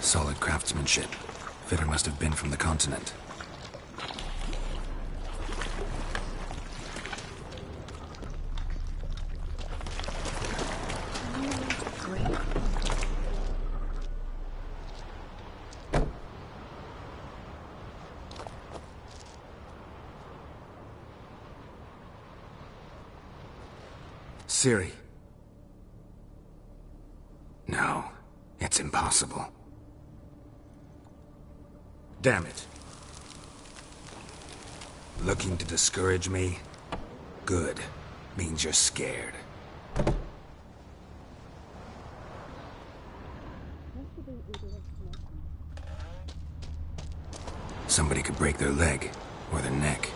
Solid craftsmanship. Fitter must have been from the continent. Ciri. No, it's impossible. Damn it. Looking to discourage me? Good. Means you're scared. Somebody could break their leg, or their neck.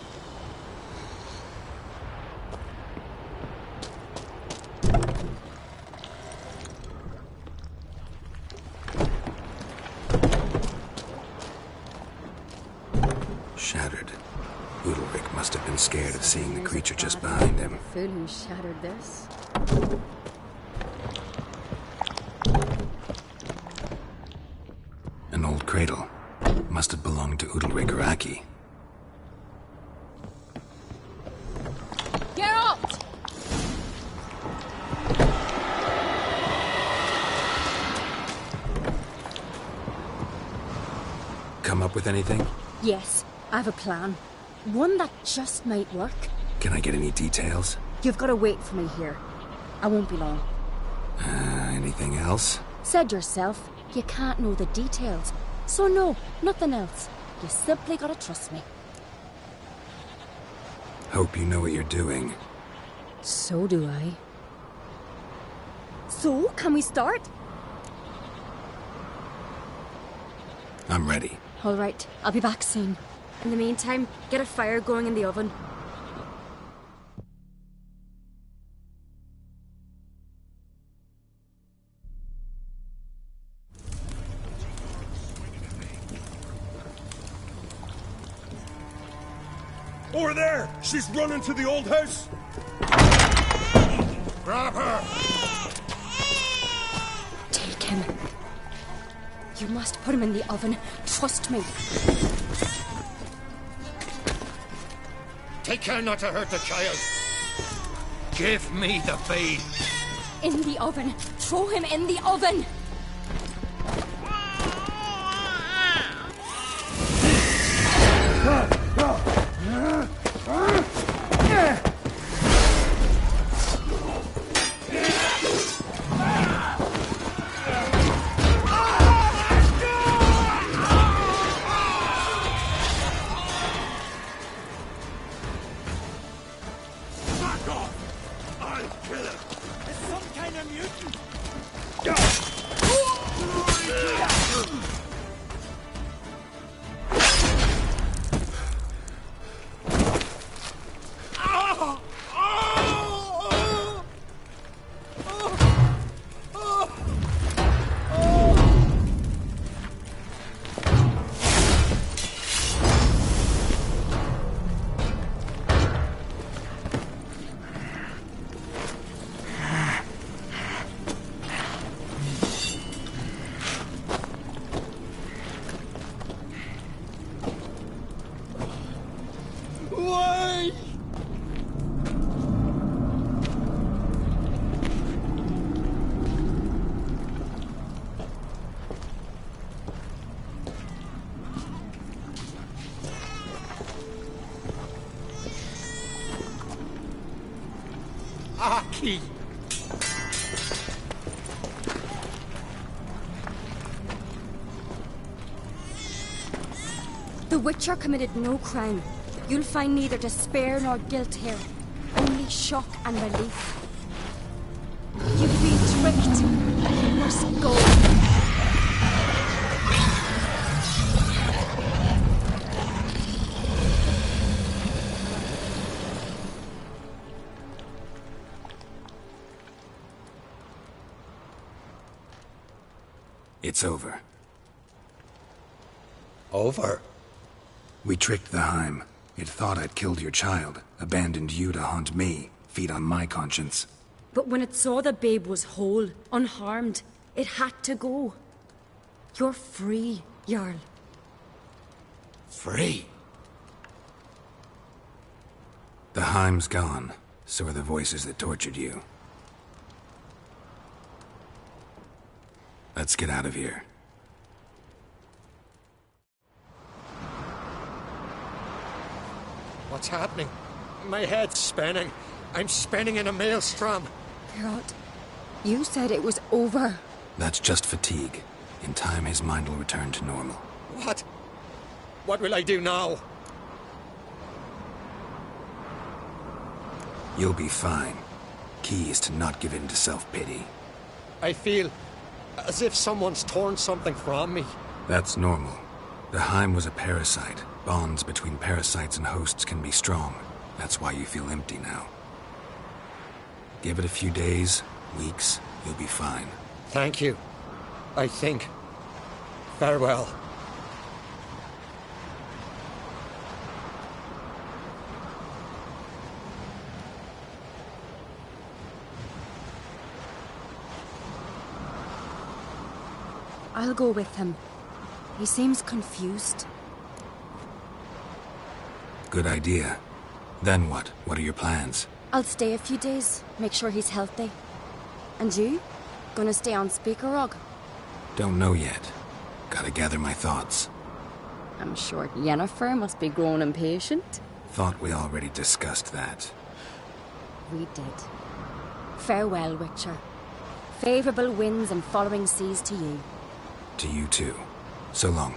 Shattered. Udalric must have been scared of seeing the creature just behind him. Fool who shattered this. An old cradle. Must have belonged to Udalric or Aki. Geralt! Come up with anything? Yes, I have a plan. One that just might work. Can I get any details? You've got to wait for me here. I won't be long. Anything else? Said yourself, you can't know the details. So no, nothing else. You simply gotta trust me. Hope you know what you're doing. So do I. So, can we start? I'm ready. All right, I'll be back soon. In the meantime, get a fire going in the oven. Over there! She's running to the old house! Grab her! Take him. You must put him in the oven. Trust me. Take care not to hurt the child. Give me the babe. In the oven. Throw him in the oven. Aki! The Witcher committed no crime. You'll find neither despair nor guilt here. Only shock and relief. You've been tricked. You must go. It's over. Over? We tricked the Heim. It thought I'd killed your child, abandoned you to haunt me, feed on my conscience. But when it saw the babe was whole, unharmed, it had to go. You're free, Jarl. Free? The Heim's gone, so are the voices that tortured you. Let's get out of here. What's happening? My head's spinning. I'm spinning in a maelstrom. Geralt, you said it was over. That's just fatigue. In time, his mind will return to normal. What? What will I do now? You'll be fine. Key is to not give in to self-pity. I feel as if someone's torn something from me. That's normal. The Heim was a parasite. Bonds between parasites and hosts can be strong. That's why you feel empty now. Give it a few days, weeks, you'll be fine. Thank you. I think. Farewell. I'll go with him. He seems confused. Good idea. Then what? What are your plans? I'll stay a few days, make sure he's healthy. And you? Gonna stay on Speaker Rog? Don't know yet. Gotta gather my thoughts. I'm sure Yennefer must be growing impatient. Thought we already discussed that. We did. Farewell, Witcher. Favourable winds and following seas to you. To you too. So long.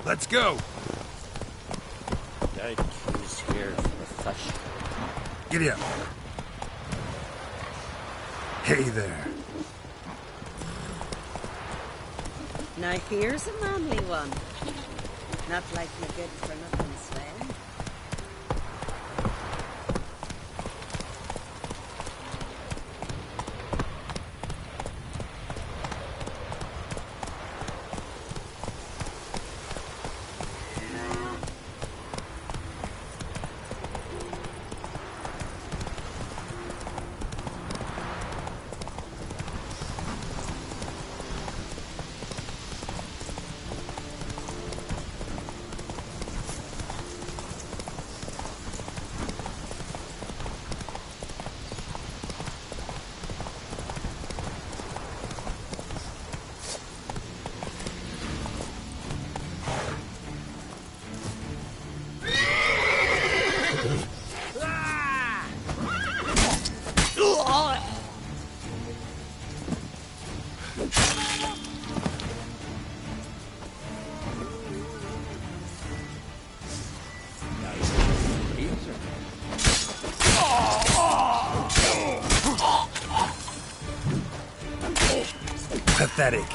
Let's go! Who's here for the fish? Giddy up. Hey there. Now here's a manly one. Not like my good for nothing Sven. Pathetic.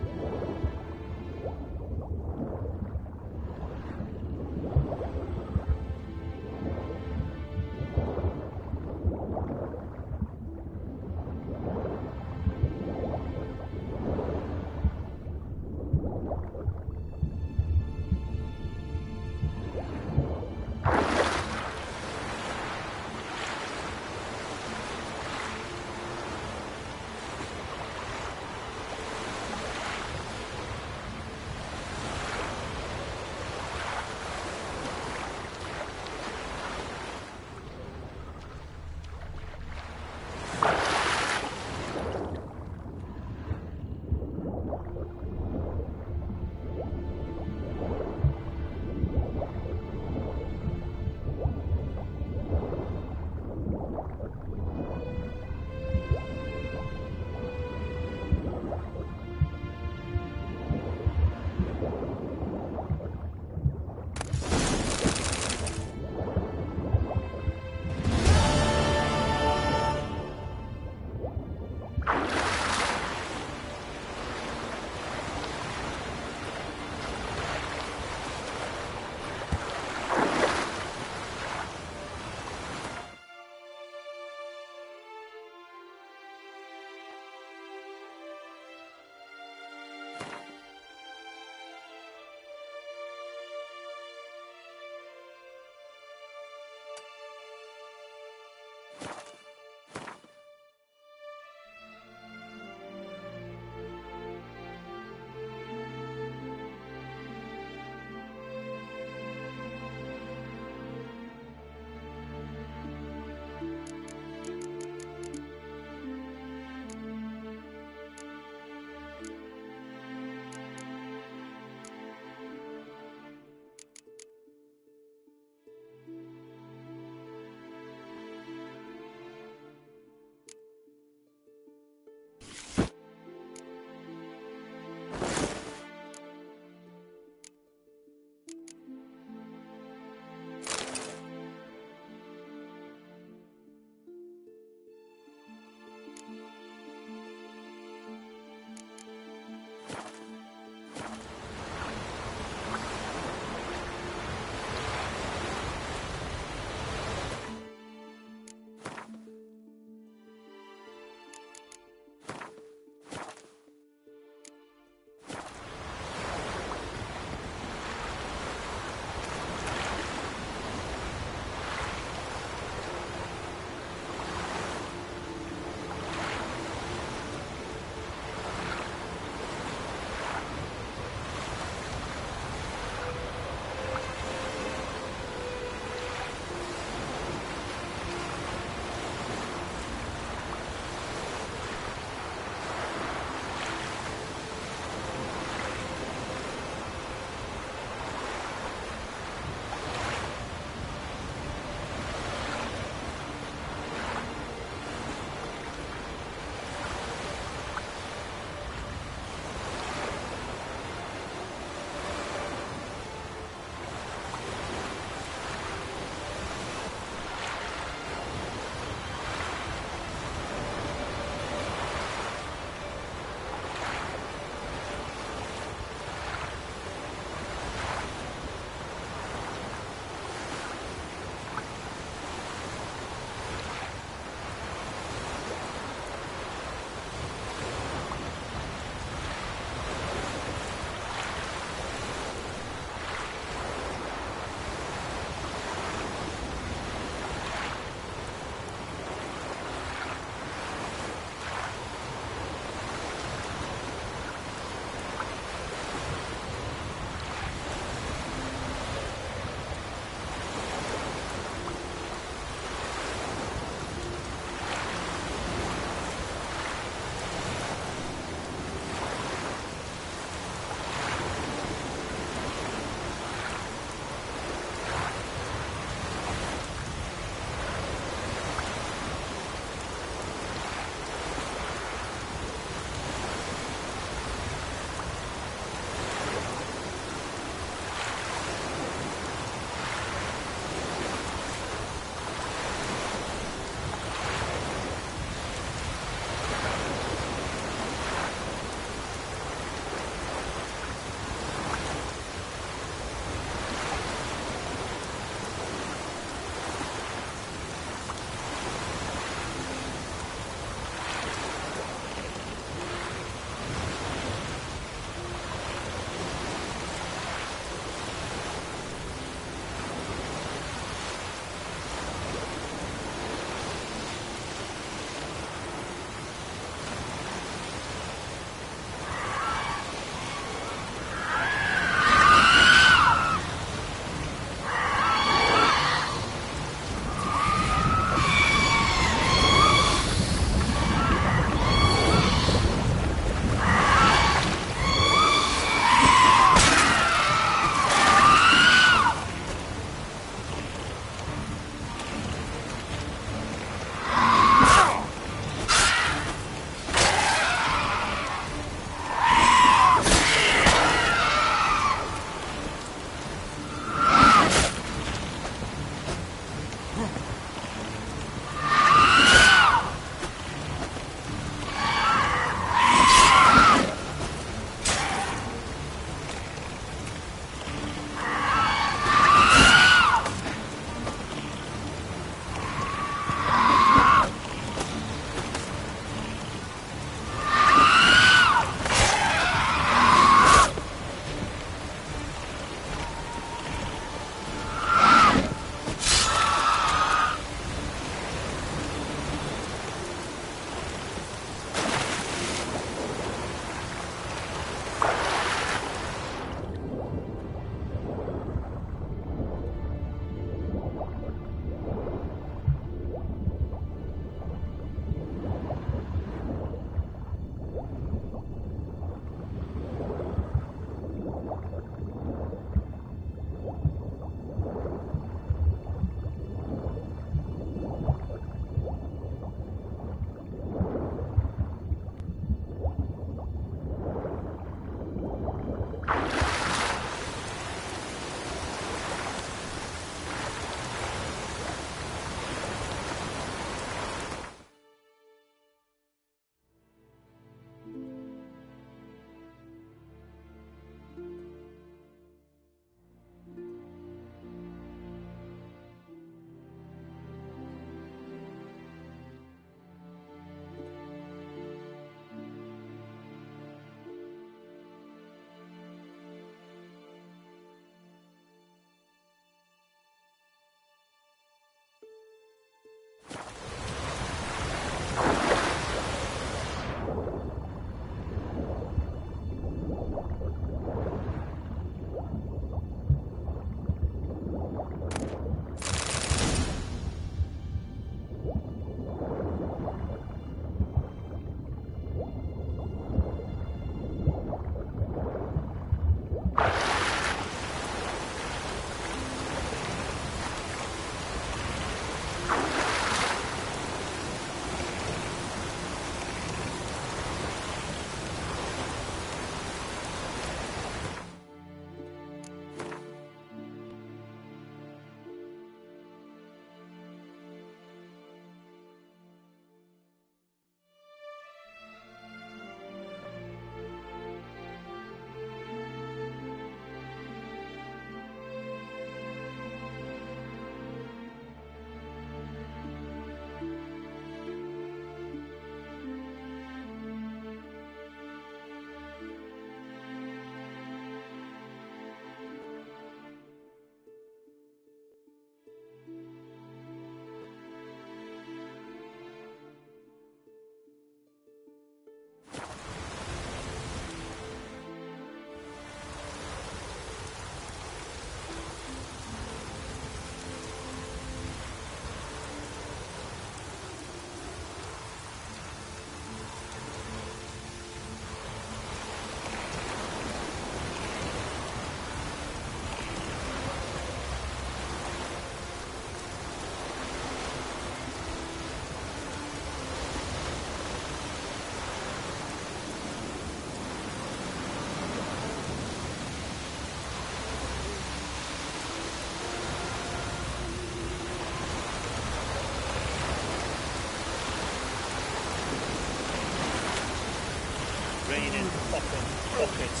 raining fucking buckets.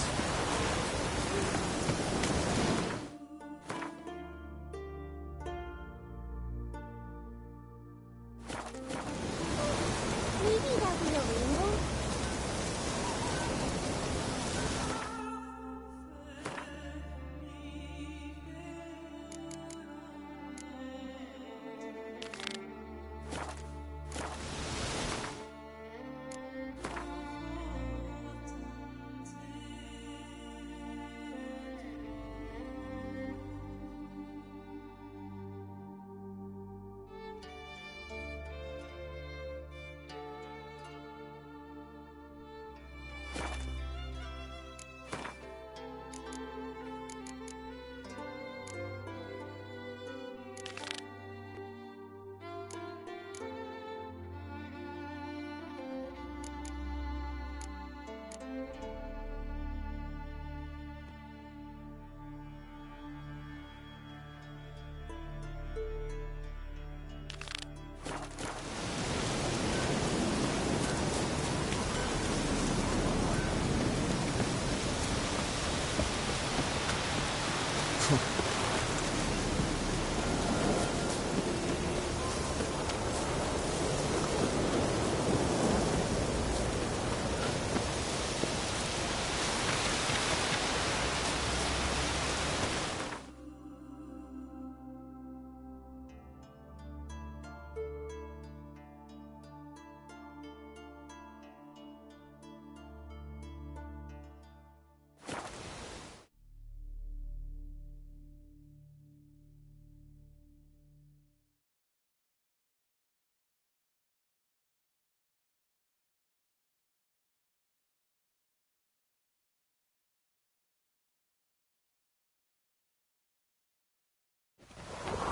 Maybe that'll be a rainbow.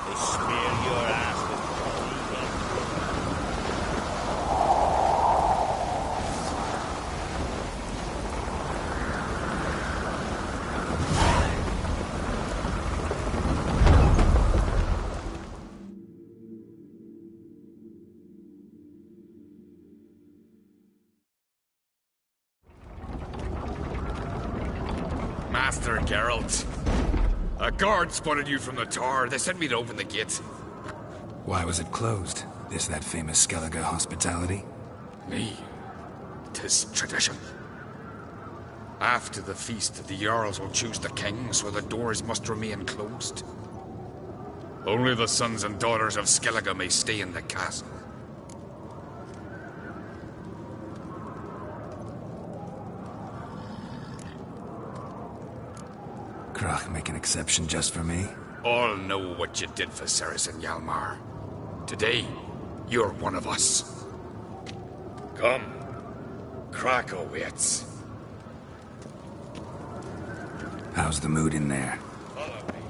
They smear your ass with Master Geralt. A guard spotted you from the tower. They sent me to open the gate. Why was it closed? Is that famous Skellige hospitality? Me. 'Tis tradition. After the feast, the Jarls will choose the king, so the doors must remain closed. Only the sons and daughters of Skellige may stay in the castle. Krach make an exception just for me? All know what you did for Ceres and Hjalmar. Today, you're one of us. Come. Krach awaits. How's the mood in there? Follow me.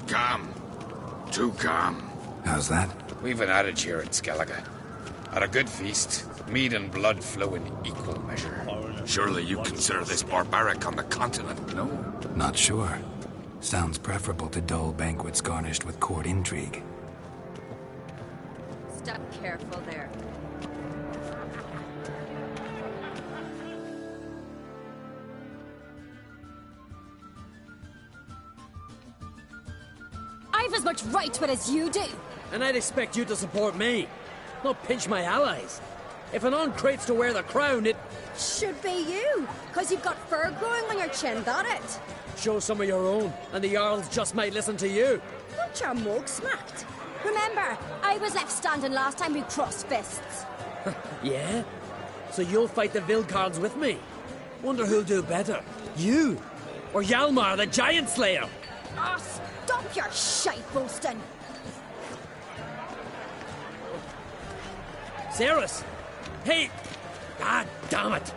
Calm. Too calm. How's that? We've an adage here in Skellige. At a good feast, mead and blood flow in equal measure. Surely you consider this barbaric on the continent, no? Not sure. Sounds preferable to dull banquets garnished with court intrigue. Step careful there. I've as much right to it as you do. And I'd expect you to support me, not pinch my allies. If an crates to wear the crown, it... Should be you, because you've got fur growing on your chin, that it? Show some of your own, and the Jarls just might listen to you. Got your mug smacked. Remember, I was left standing last time we crossed fists. Yeah? So you'll fight the Vilcards with me? Wonder who'll do better, you or Hjalmar the Giant Slayer? Ah, stop your shite boasting. Ceres! Hey! God damn it!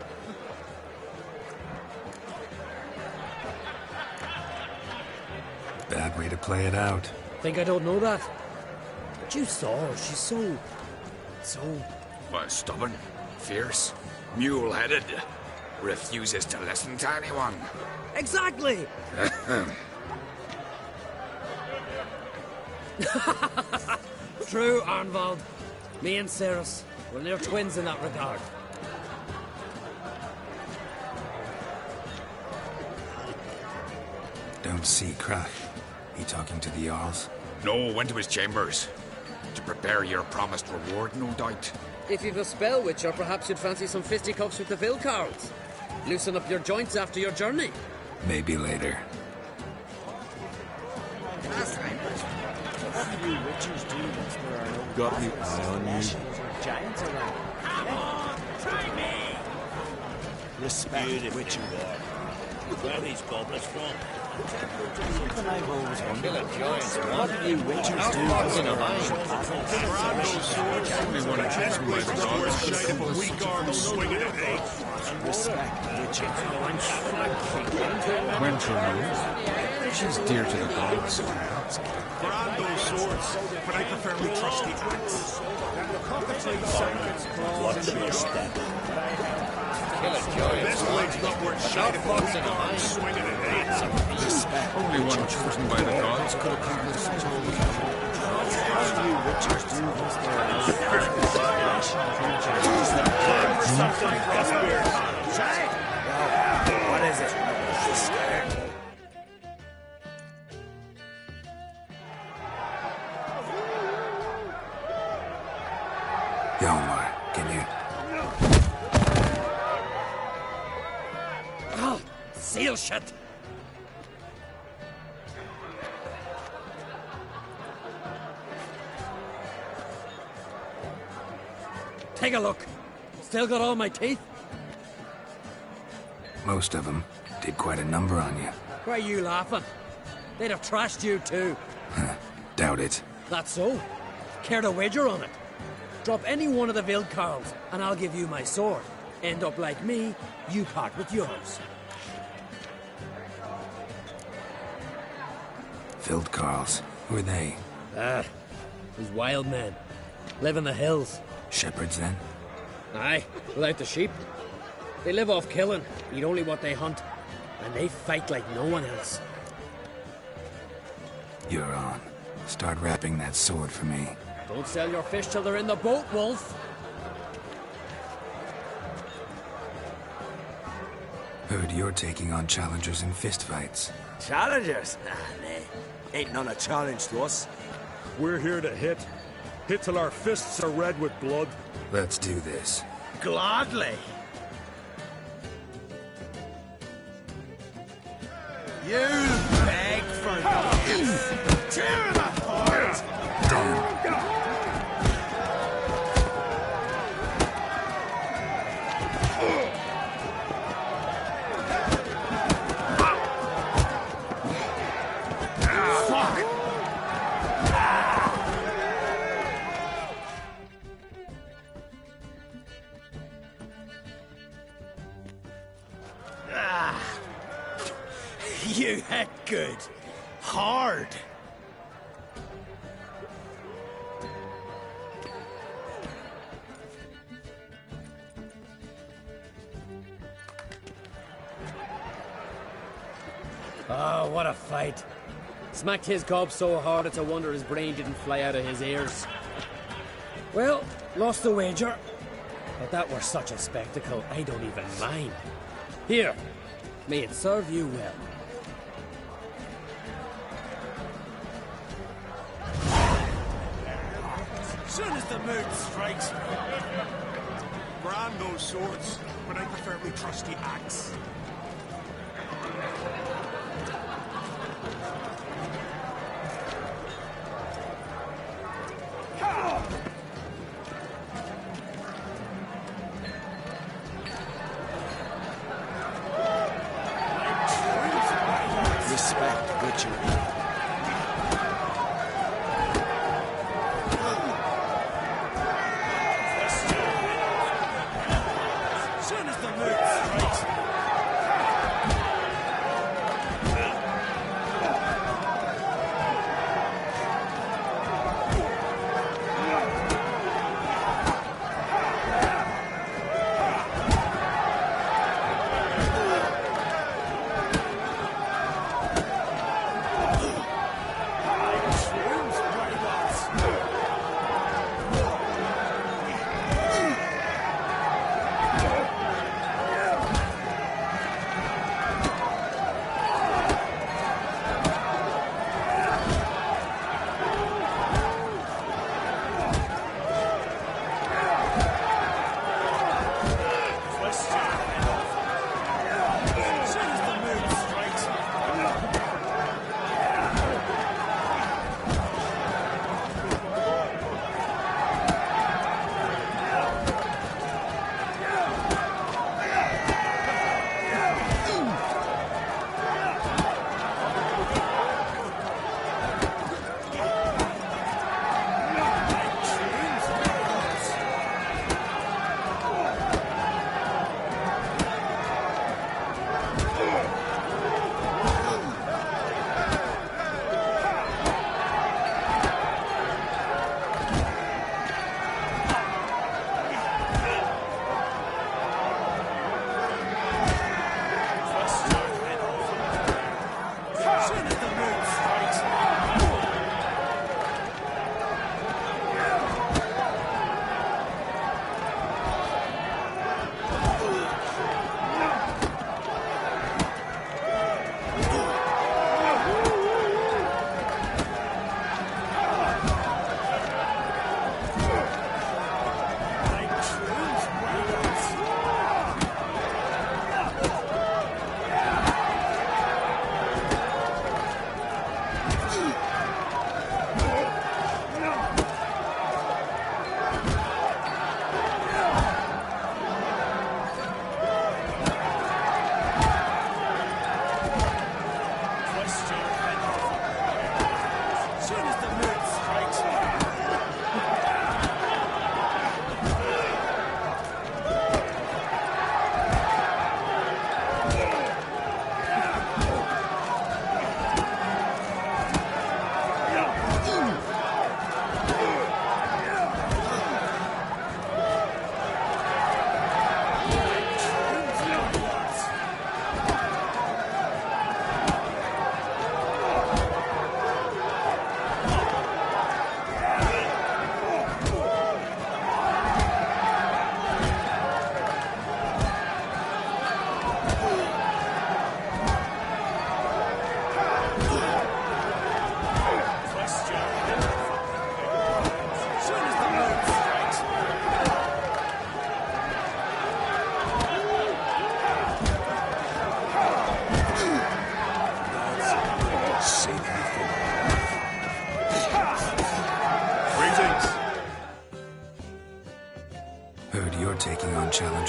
Bad way to play it out. Think I don't know that? But you saw her, she's so... Well, stubborn, fierce, mule-headed. Refuses to listen to anyone. Exactly! True, Arnvald. Me and Ceres, we're near twins in that regard. Don't see Krach. He talking to the Jarls? No, went to his chambers. To prepare your promised reward, no doubt. If you've a spell, Witcher, perhaps you'd fancy some fisticuffs with the Vilcards. Loosen up your joints after your journey. Maybe later. That's right. What do you witches do once there are no Got the eye on you. giants around? Come on, try me! Respect witcher there. Where are these goblets from? Something I've always wondered. What do you witches do once there are Only one of chased by the gods. respect witcher? Winter knows. She's dear to the gods. Brand those swords, but I prefer my trusty axe. Watch your step. Best blade's not worth shot if I'm swinging it. Respect Only one chosen by the gods could accomplish such a feat. what do you witches do once there are no what is it? Hjalmar, can you... Ah, seal shut. Take a look. Still got all my teeth? Most of them did quite a number on you. Why are you laughing? They'd have trashed you too. Doubt it. That's so? Care to wager on it? Drop any one of the Vilcarls, and I'll give you my sword. End up like me, you part with yours. Vildkarls. Who are they? These wild men. Live in the hills. Shepherds, then? Aye, without the sheep. They live off killing, eat only what they hunt, and they fight like no one else. You're on. Start wrapping that sword for me. Don't sell your fish till they're in the boat, Wolf. Heard you're taking on challengers in fistfights. Challengers? Nah, nay. Ain't none a challenge to us. We're here to hit. Hit till our fists are red with blood. Let's do this. Gladly. You beg for this. Tear him apart! Damn. You hit good. Hard. Oh, what a fight. Smacked his gob so hard it's a wonder his brain didn't fly out of his ears. Well, lost the wager. But that were such a spectacle, I don't even mind. Here, may it serve you well. Soon as the mood strikes me. Brand those swords, but I prefer my trusty axe. Respect witcher. Soon as the mood strikes me.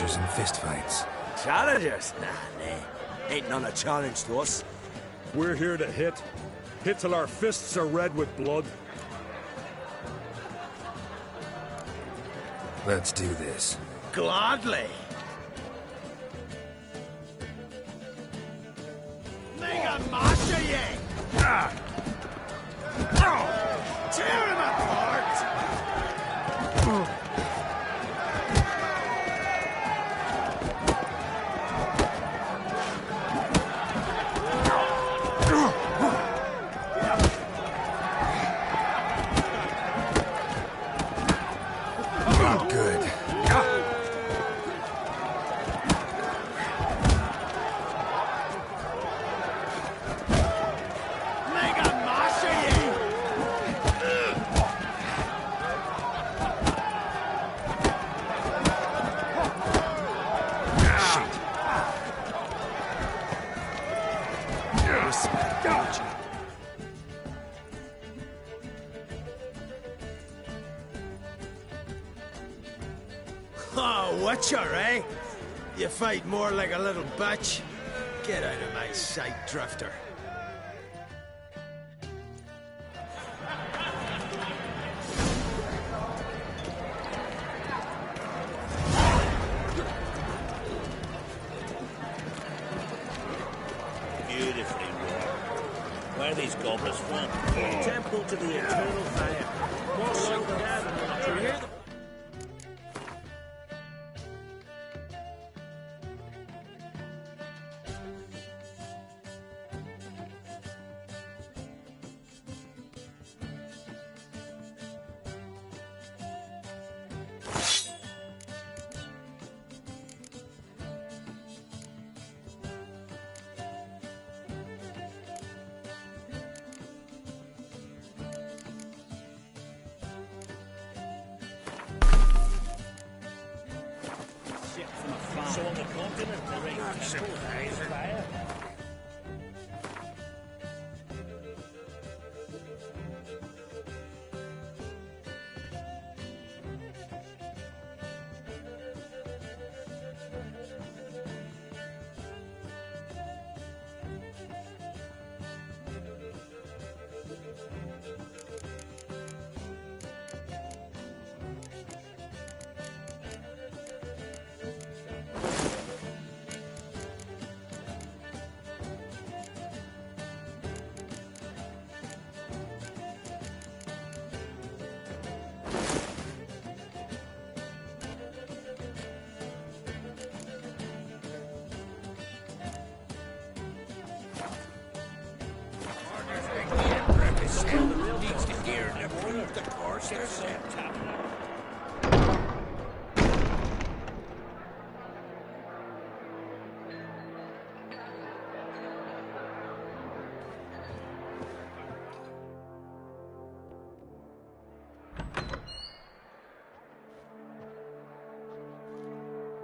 challengers in fistfights. Challengers? Nah, ain't none a challenge to us. We're here to hit. Hit till our fists are red with blood. Let's do this. Gladly. Mega master ye! Tear him apart! Not good. Mega master ye! Oh, Witcher, eh? You fight more like a little bitch. Get out of my sight, Drifter. Beautifully wrought. Where are these goblets from? Temple to the Eternal Fire. More like that. Do you hear them? So on the continent, the ring temple is fire. Needs to gear and approve the course they're set.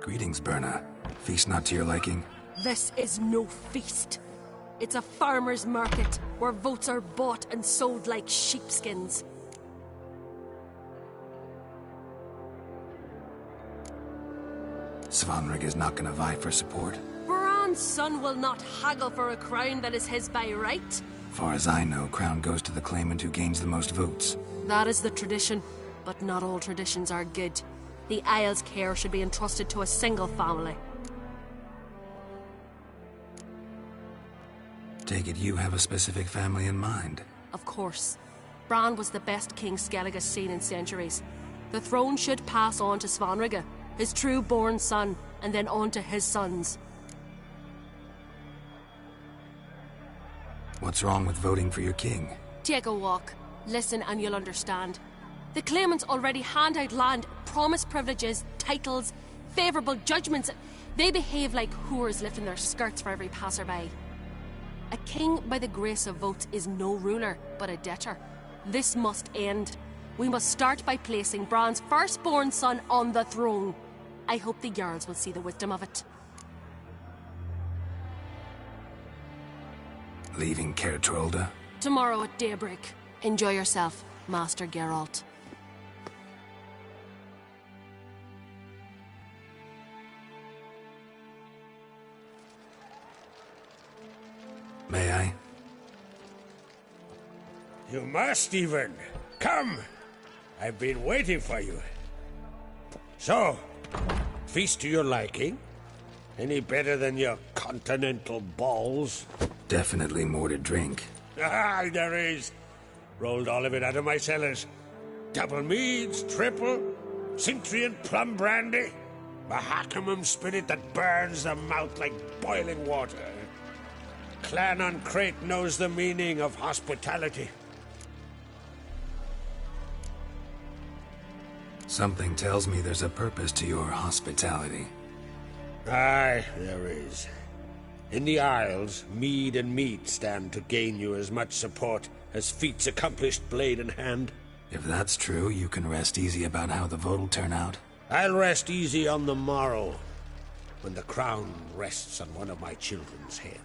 Greetings, Berna. Feast not to your liking? This is no feast. It's a farmer's market where votes are bought and sold like sheepskins. Svanrig is not gonna vie for support? Bran's son will not haggle for a crown that is his by right. Far as I know, crown goes to the claimant who gains the most votes. That is the tradition, but not all traditions are good. The Isle's care should be entrusted to a single family. Take it you have a specific family in mind? Of course. Bran was the best king Skellig has seen in centuries. The throne should pass on to Svanrig, his true-born son, and then on to his sons. What's wrong with voting for your king? Take a walk. Listen and you'll understand. The claimants already hand out land, promise privileges, titles, favourable judgments. They behave like whores lifting their skirts for every passerby. A king by the grace of votes is no ruler, but a debtor. This must end. We must start by placing Bran's firstborn son on the throne. I hope the Jarls will see the wisdom of it. Leaving Caer Trolda? Tomorrow at daybreak. Enjoy yourself, Master Geralt. May I? You must even. Come! I've been waiting for you. So, feast to your liking? Any better than your continental balls? Definitely more to drink. Ah, there is. Rolled all of it out of my cellars. Double meads, triple, Cintrian plum brandy, Mahakimum spirit that burns the mouth like boiling water. Clan on Crate knows the meaning of hospitality. Something tells me there's a purpose to your hospitality. Aye, there is. In the Isles, mead and meat stand to gain you as much support as feats accomplished blade in hand. If that's true, you can rest easy about how the vote'll turn out. I'll rest easy on the morrow, when the crown rests on one of my children's heads.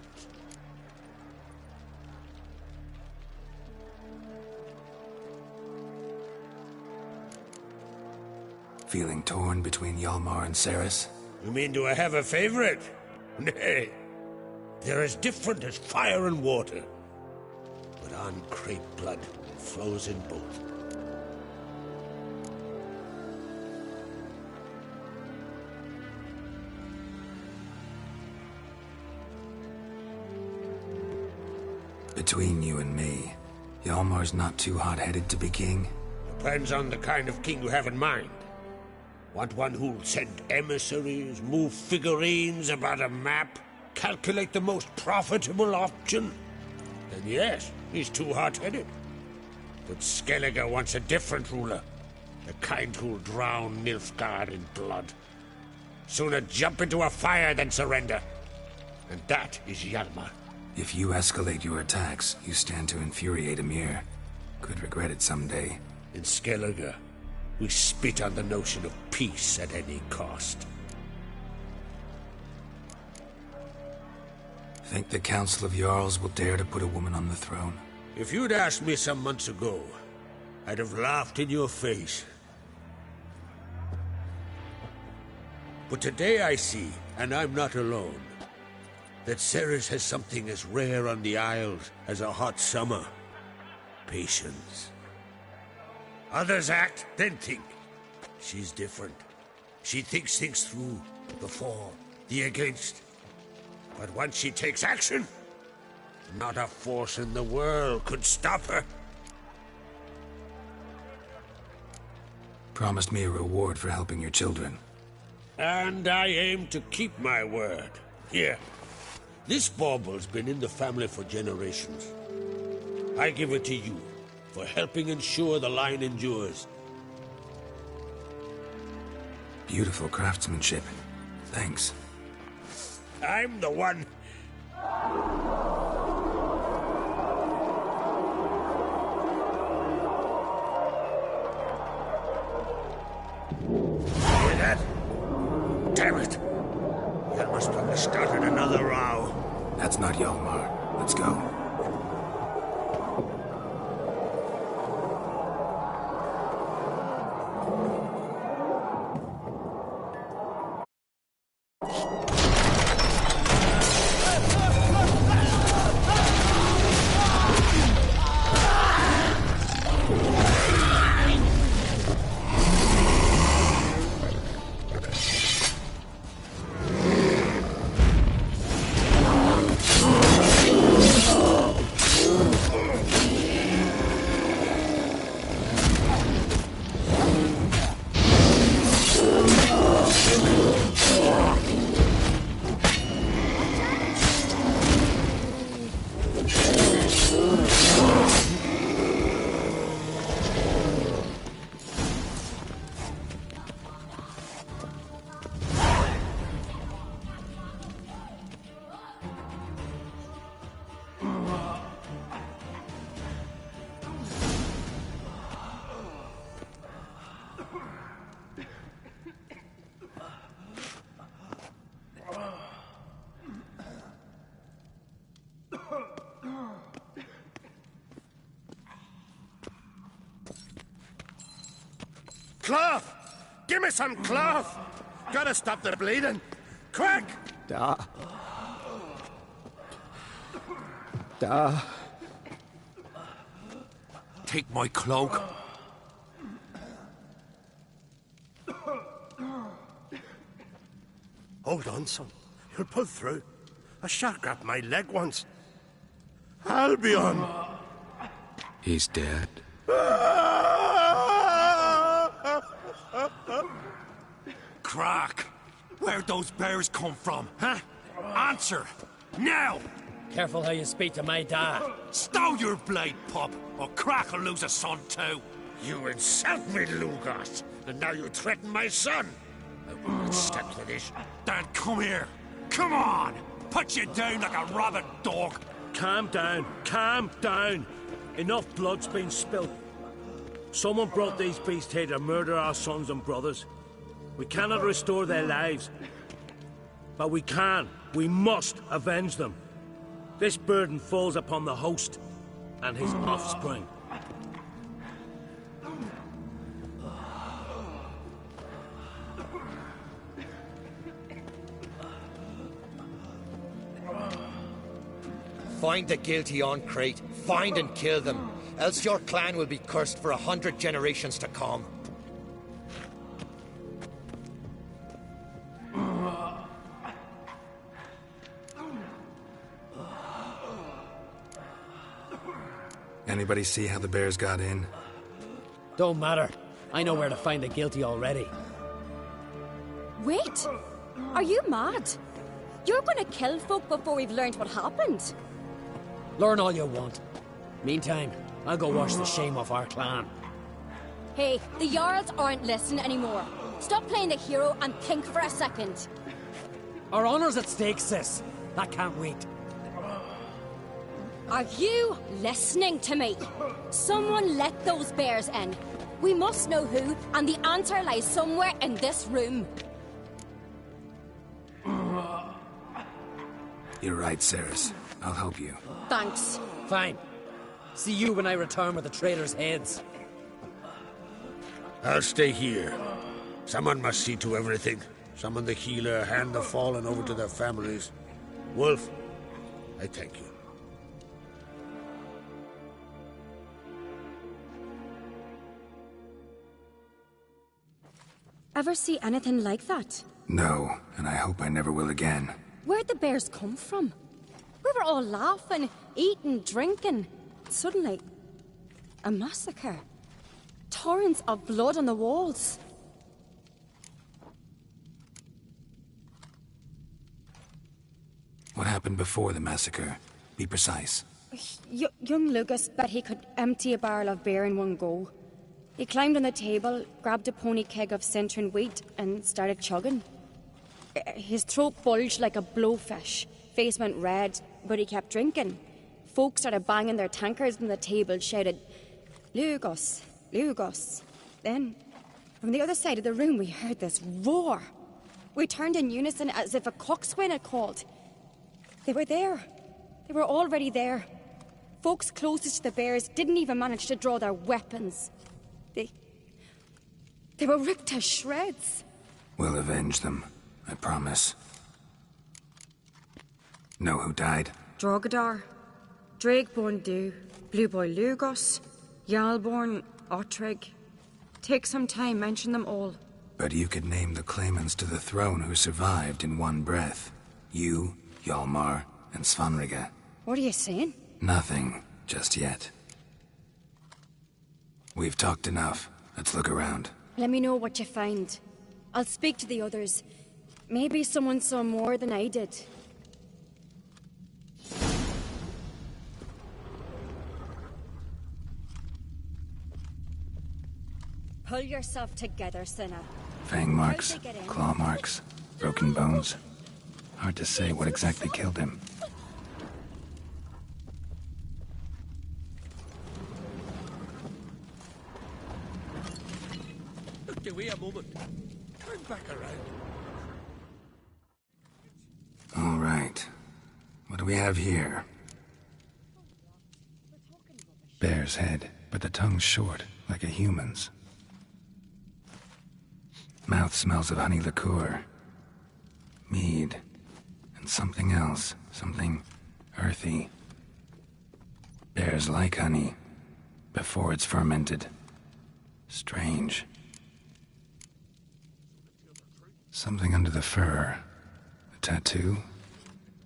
Feeling torn between Hjalmar and Ceres? You mean, do I have a favorite? Nay. They're as different as fire and water. But on Crate blood flows in both. Between you and me, Hjalmar's not too hot-headed to be king? Depends on the kind of king you have in mind. Want one who'll send emissaries, move figurines about a map, calculate the most profitable option? Then yes, he's too hot-headed. But Skellige wants a different ruler. The kind who'll drown Nilfgaard in blood. Sooner jump into a fire than surrender. And that is Hjalmar. If you escalate your attacks, you stand to infuriate Emir. Could regret it someday. In Skellige, we spit on the notion of peace at any cost. Think the Council of Jarls will dare to put a woman on the throne? If you'd asked me some months ago, I'd have laughed in your face. But today I see, and I'm not alone, that Ceres has something as rare on the Isles as a hot summer. Patience. Others act, then think. She's different. She thinks things through, the for, the against. But once she takes action, not a force in the world could stop her. Promised me a reward for helping your children. And I aim to keep my word. Here. This bauble's been in the family for generations. I give it to you for helping ensure the line endures. Beautiful craftsmanship. Thanks. I'm the one. Hear that? Damn it! Hjalmar's probably started another row. That's not Hjalmar. Let's go. Cloth! Give me some cloth! Gotta stop the bleeding. Quick! Take my cloak. Hold on, son. You'll pull through. A shark grabbed my leg once. Albion! He's dead. Crack! Where'd those bears come from, huh? Answer! Now! Careful how you speak to my dad. Stow your blade, pup, or Crack will lose a son too. You insult me, Lugos, and now you threaten my son. I will not stand for this. Dan, come here. Come on! Put you down like a rabid dog. Calm down. Calm down. Enough blood's been spilt. Someone brought these beasts here to murder our sons and brothers. We cannot restore their lives. But we can. We must avenge them. This burden falls upon the host and his offspring. Find the guilty on Crete. Find and kill them. Else your clan will be cursed for 100 generations to come. Anybody see how the bears got in? Don't matter. I know where to find the guilty already. Wait! Are you mad? You're gonna kill folk before we've learned what happened. Learn all you want. Meantime, I'll go wash the shame off our clan. Hey, the Jarls aren't listening anymore. Stop playing the hero and think for a second. Our honor's at stake, sis. That can't wait. Are you listening to me? Someone let those bears in. We must know who, and the answer lies somewhere in this room. You're right, Ceres. I'll help you. Thanks. Fine. See you when I return with the traitors' heads. I'll stay here. Someone must see to everything. Summon the healer, hand the fallen over to their families. Wolf, I thank you. Ever see anything like that? No, and I hope I never will again. Where'd the bears come from? We were all laughing, eating, drinking. Suddenly, a massacre. Torrents of blood on the walls. What happened before the massacre? Be precise. Young Lucas bet he could empty a barrel of beer in one go. He climbed on the table, grabbed a pony keg of centering wheat, and started chugging. His throat bulged like a blowfish. Face went red, but he kept drinking. Folk started banging their tankards on the table, shouted, "Lugos, Lugos." Then, from the other side of the room, we heard this roar. We turned in unison as if a coxswain had called. They were there. They were already there. Folks closest to the bears didn't even manage to draw their weapons. They were ripped to shreds. We'll avenge them, I promise. Know who died? Drogadar, Drakeborn Du, Blue Boy Lugos, Jarlborn, Ottrig. Take some time, mention them all. But you could name the claimants to the throne who survived in one breath. You, Hjalmar, and Svanrige. What are you saying? Nothing, just yet. We've talked enough. Let's look around. Let me know what you find. I'll speak to the others. Maybe someone saw more than I did. Pull yourself together, Cinna. Fang marks, claw marks, broken bones. Hard to say what exactly killed him. Wait a moment. Turn back around. All right. What do we have here? Bear's head, but the tongue's short, like a human's. Mouth smells of honey liqueur. Mead. And something else. Something earthy. Bears like honey before it's fermented. Strange. Something under the fur. A tattoo?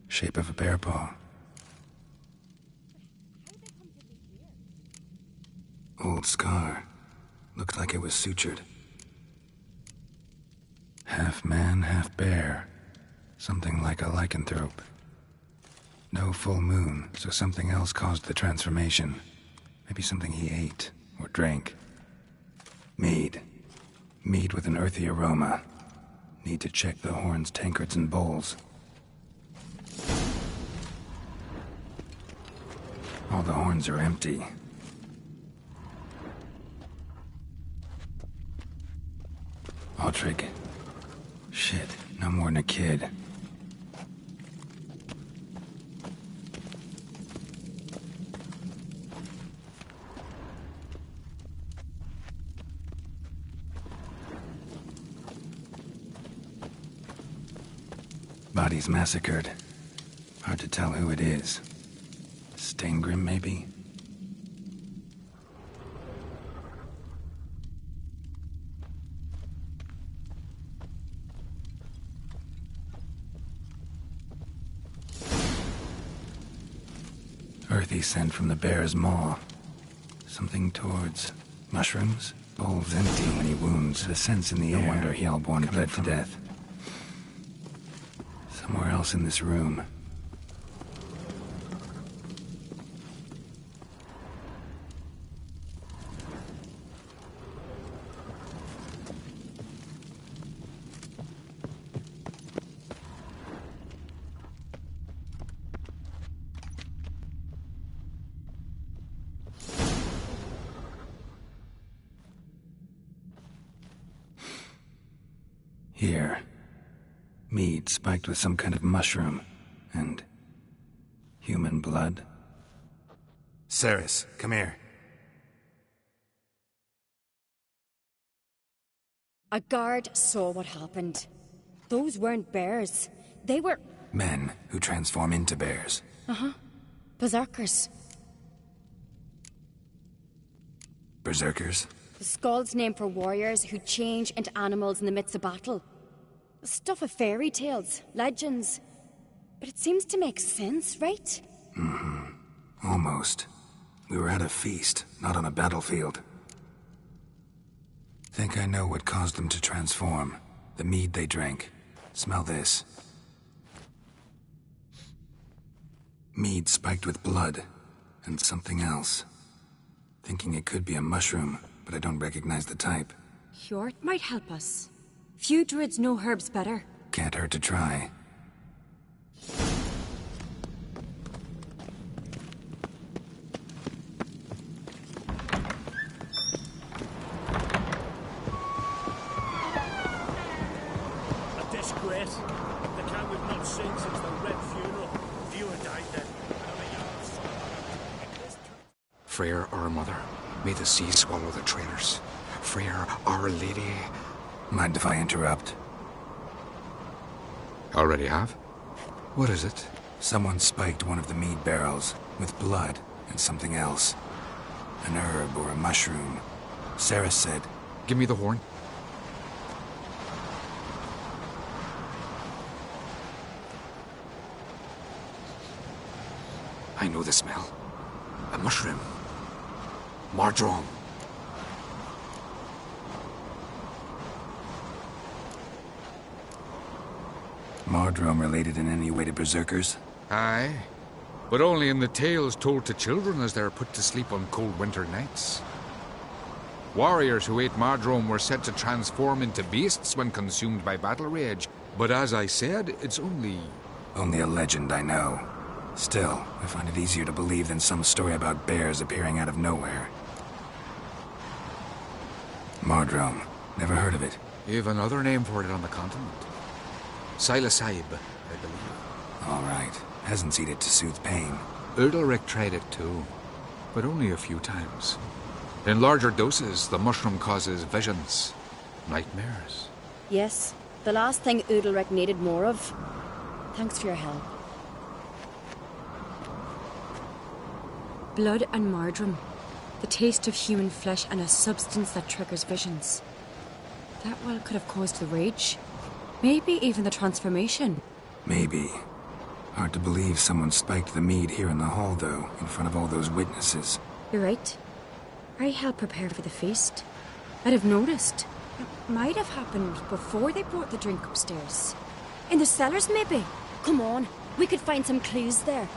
Shape of a bear paw. Old scar. Looked like it was sutured. Half man, half bear. Something like a lycanthrope. No full moon, so something else caused the transformation. Maybe something he ate or drank. Mead. Mead with an earthy aroma. Need to check the horns, tankards, and bowls. All the horns are empty. Aldrich. Shit, no more than a kid. Bodies massacred. Hard to tell who it is. Stangrim, maybe? Earthy scent from the bear's maw. Something towards mushrooms? Bowls empty, many wounds. The scents in the air. No wonder Hellborn bled to death. Somewhere else in this room. Here. Mead spiked with some kind of mushroom. And human blood. Ceres, come here. A guard saw what happened. Those weren't bears. They were... Men who transform into bears. Uh-huh. Berserkers. Berserkers? The Skald's name for warriors who change into animals in the midst of battle. Stuff of fairy tales, legends. But it seems to make sense, right? Mm-hmm. Almost. We were at a feast, not on a battlefield. Think I know what caused them to transform. The mead they drank. Smell this. Mead spiked with blood. And something else. Thinking it could be a mushroom, but I don't recognize the type. Hjort might help us. Few druids know herbs better. Can't hurt to try. A disgrace. The cat we've not seen since the Red Funeral. Fewer died then. Freyr, our mother, may the sea swallow the traitors. Freyr, our lady. Mind if I interrupt? Already have? What is it? Someone spiked one of the mead barrels with blood and something else. An herb or a mushroom. Sarah said... Give me the horn. I know the smell. A mushroom. Mardrome. Mardrome related in any way to berserkers? Aye, but only in the tales told to children as they are put to sleep on cold winter nights. Warriors who ate Mardrome were said to transform into beasts when consumed by battle rage, but as I said, it's only... Only a legend, I know. Still, I find it easier to believe than some story about bears appearing out of nowhere. Mardrome. Never heard of it. You've another name for it on the continent. Silasib, I believe. All right. Hasn't seen it to soothe pain. Udalric tried it too, but only a few times. In larger doses, the mushroom causes visions, nightmares. Yes, the last thing Udalric needed more of. Thanks for your help. Blood and marjoram. The taste of human flesh and a substance that triggers visions. That well could have caused the rage. Maybe even the transformation. Maybe. Hard to believe someone spiked the mead here in the hall, though, in front of all those witnesses. You're right. I helped prepare for the feast. I'd have noticed. It might have happened before they brought the drink upstairs. In the cellars, maybe? Come on, we could find some clues there.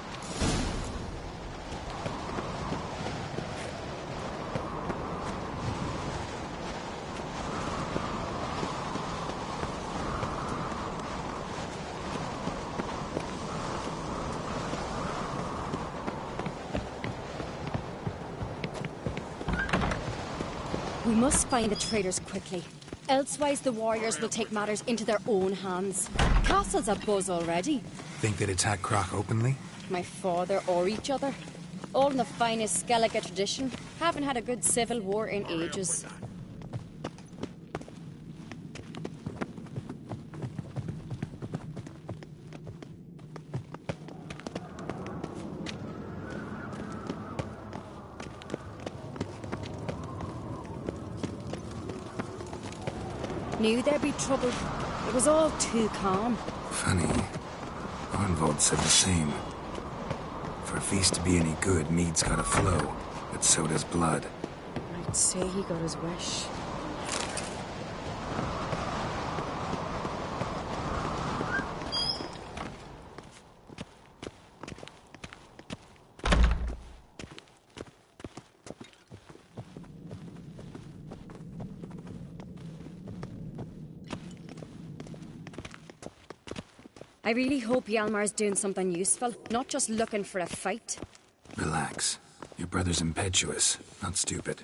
We must find the traitors quickly. Elsewise, the warriors will take matters into their own hands. Castle's abuzz already. Think they'd attack Croc openly? My father or each other. All in the finest Skellige tradition. Haven't had a good civil war in ages. Knew there'd be trouble. It was all too calm. Funny. Arnvold said the same. For a feast to be any good, mead's gotta flow, but so does blood. I'd say he got his wish. I really hope Hjalmar's doing something useful, not just looking for a fight. Relax. Your brother's impetuous, not stupid.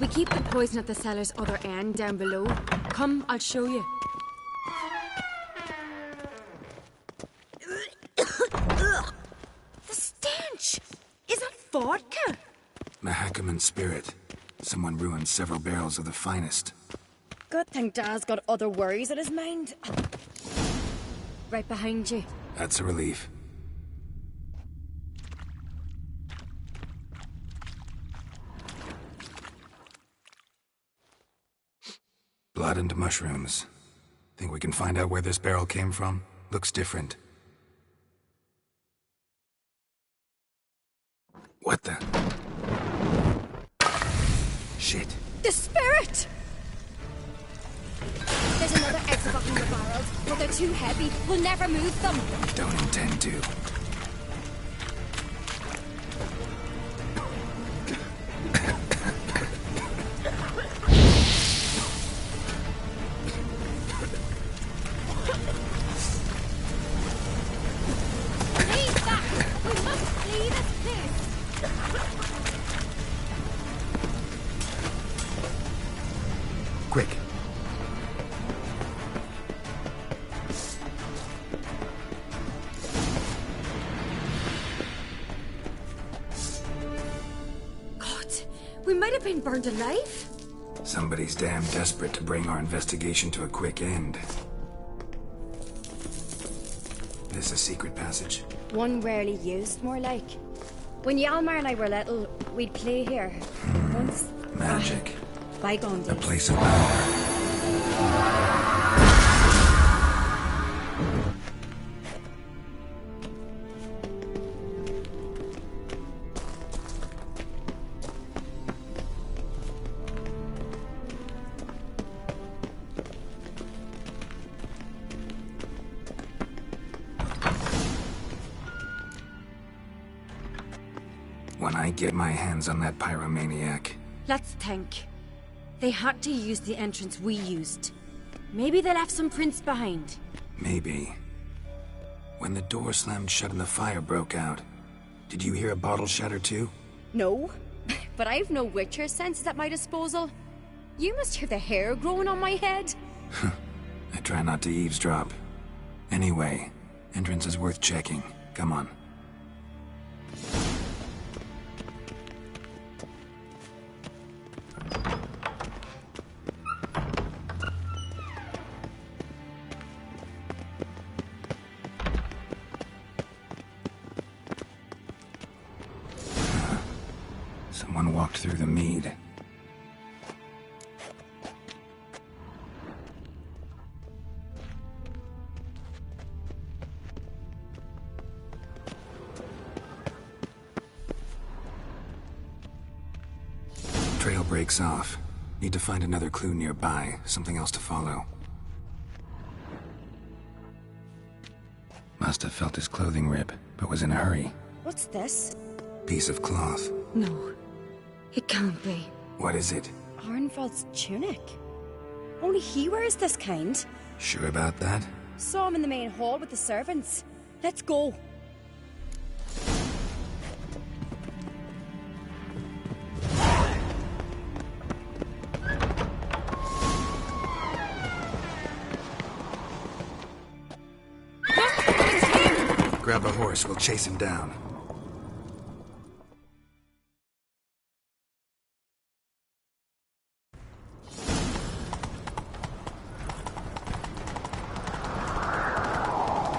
We keep the poison at the cellar's other end down below. Come, I'll show you. The stench! Is that vodka? Mahakaman spirit. Someone ruined several barrels of the finest. Good thing Dad's got other worries in his mind. Right behind you. That's a relief. Blood and mushrooms. Think we can find out where this barrel came from? Looks different. What the? Shit. The spirit! There's another exit up in the barrels, but they're too heavy. We'll never move them. Don't intend to. Leave that! We must flee this place! Quick. God, we might have been burned alive. Somebody's damn desperate to bring our investigation to a quick end. This a secret passage? One rarely used, more like. When Hjalmar and I were little, we'd play here. Once. Magic. Bygone days. A place of power. When I get my hands on that pyromaniac. Let's think. They had to use the entrance we used. Maybe they left some prints behind. Maybe. When the door slammed shut and the fire broke out, did you hear a bottle shatter too? No, but I've no Witcher senses at my disposal. You must hear the hair growing on my head. I try not to eavesdrop. Anyway, entrance is worth checking. Come on. Someone walked through the mead. Trail breaks off. Need to find another clue nearby, something else to follow. Must have felt his clothing rip, but was in a hurry. What's this? Piece of cloth. No, it can't be. What is it? Arnvald's tunic. Only he wears this kind. Sure about that? Saw him in the main hall with the servants. Let's go. Grab a horse, we'll chase him down.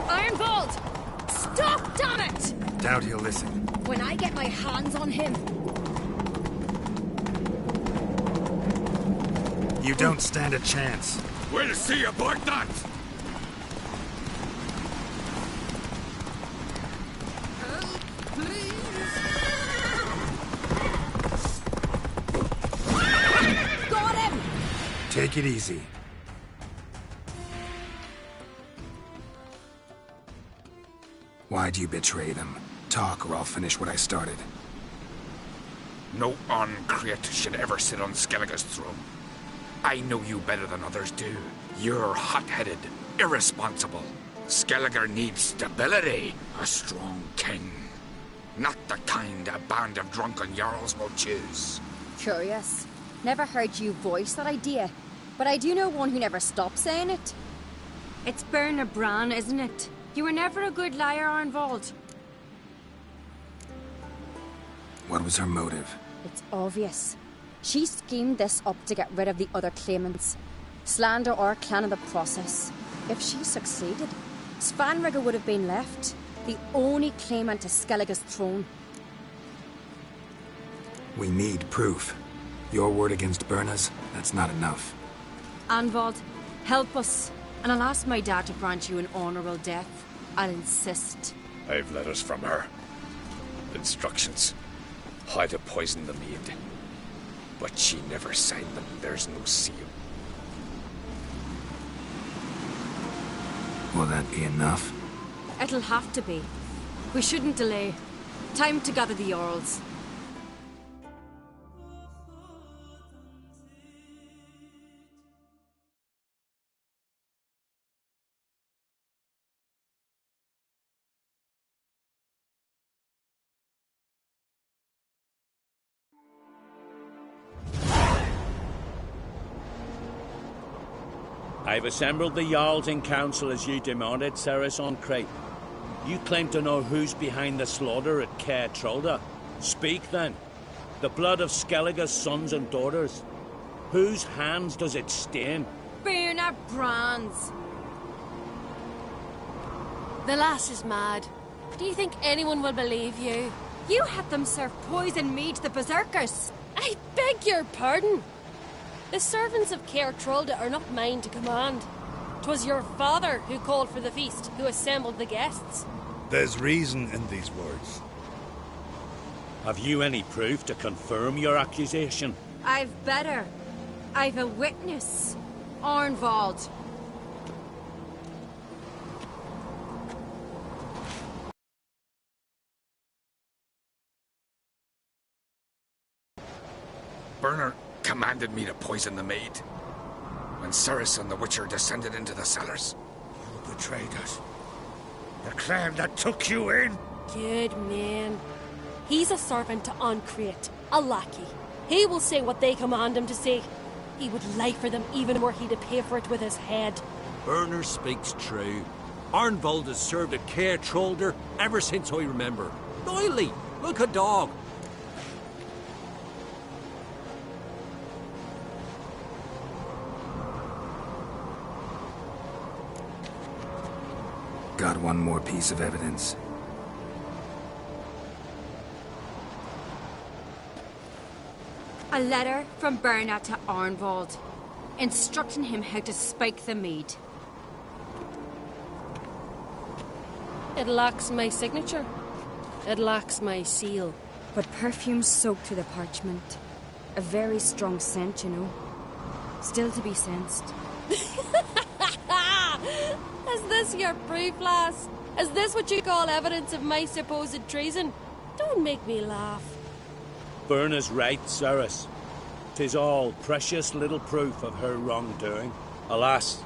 Arnvald! Stop, damn it! Doubt he'll listen. When I get my hands on him... You don't stand a chance. We'll see about that! Got him! Take it easy. Why'd you betray them? Talk or I'll finish what I started. No Uncreate should ever sit on Skellige's throne. I know you better than others do. You're hot-headed, irresponsible. Skellige needs stability, a strong king. Not the kind a band of drunken jarls will choose. Curious. Never heard you voice that idea, but I do know one who never stops saying it. It's Berna Bran, isn't it? You were never a good liar, Arnvald. What was her motive? It's obvious. She schemed this up to get rid of the other claimants. Slander our clan in the process. If she succeeded, Svanrigger would have been left, the only claimant to Skellige's throne. We need proof. Your word against Berna's, that's not enough. Arnvald, help us, and I'll ask my dad to grant you an honourable death. I'll insist. I've letters from her. Instructions. How to poison the mead. But she never signed them. There's no seal. Will that be enough? It'll have to be. We shouldn't delay. Time to gather the Jarls. I've assembled the Jarls in council as you demanded, Ceres on Crate. You claim to know who's behind the slaughter at Caer Trolda. Speak then. The blood of Skellige's sons and daughters. Whose hands does it stain? Berna Bran's. The lass is mad. Do you think anyone will believe you? You had them serve poison mead to the berserkers. I beg your pardon. The servants of Caer Trolda are not mine to command. 'Twas your father who called for the feast, who assembled the guests. There's reason in these words. Have you any proof to confirm your accusation? I've better. I've a witness. Arnvald. Berner commanded me to poison the maid. When Ceres and the Witcher descended into the cellars. You betrayed us. The clan that took you in. Good man. He's a servant to Uncreate, a lackey. He will say what they command him to say. He would lie for them even were he to pay for it with his head. Berner speaks true. Arnvald has served at Caer Trolder ever since I remember. Loyally, like a dog. Got one more piece of evidence. A letter from Berna to Arnvald, instructing him how to spike the mead. It lacks my signature. It lacks my seal. But perfume soaked through the parchment. A very strong scent, you know. Still to be sensed. Is this your proof, lass? Is this what you call evidence of my supposed treason? Don't make me laugh. Berna's right, Cyrus. 'Tis all precious little proof of her wrongdoing. Alas,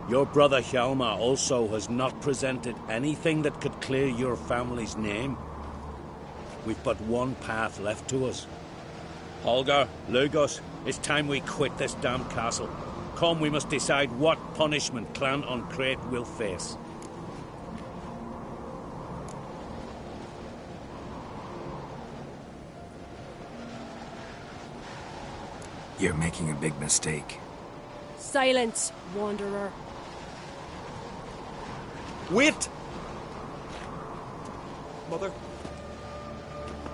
your brother Hjalmar also has not presented anything that could clear your family's name. We've but one path left to us. Holger, Lugos, it's time we quit this damn castle. Come, we must decide what punishment Clan on Crete will face. You're making a big mistake. Silence, wanderer. Wait! Mother,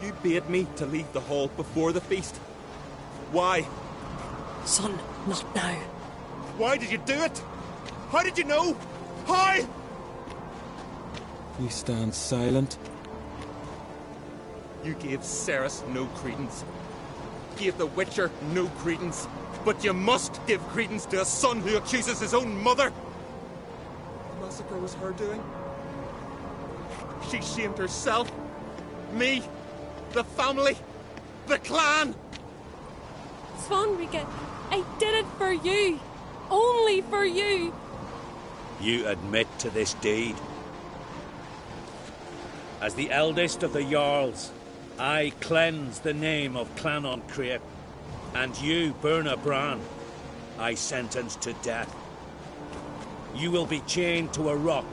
you bade me to leave the hall before the feast. Why? Son, not now. Why did you do it? How did you know? How? You stand silent. You gave Ceres no credence. Gave the Witcher no credence. But you must give credence to a son who accuses his own mother. The massacre was her doing. She shamed herself. Me. The family. The clan. Svanrika, I did it for you. Only for you. You admit to this deed. As the eldest of the Jarls, I cleanse the name of Clan on Crete, and you, Berna Bran, I sentence to death. You will be chained to a rock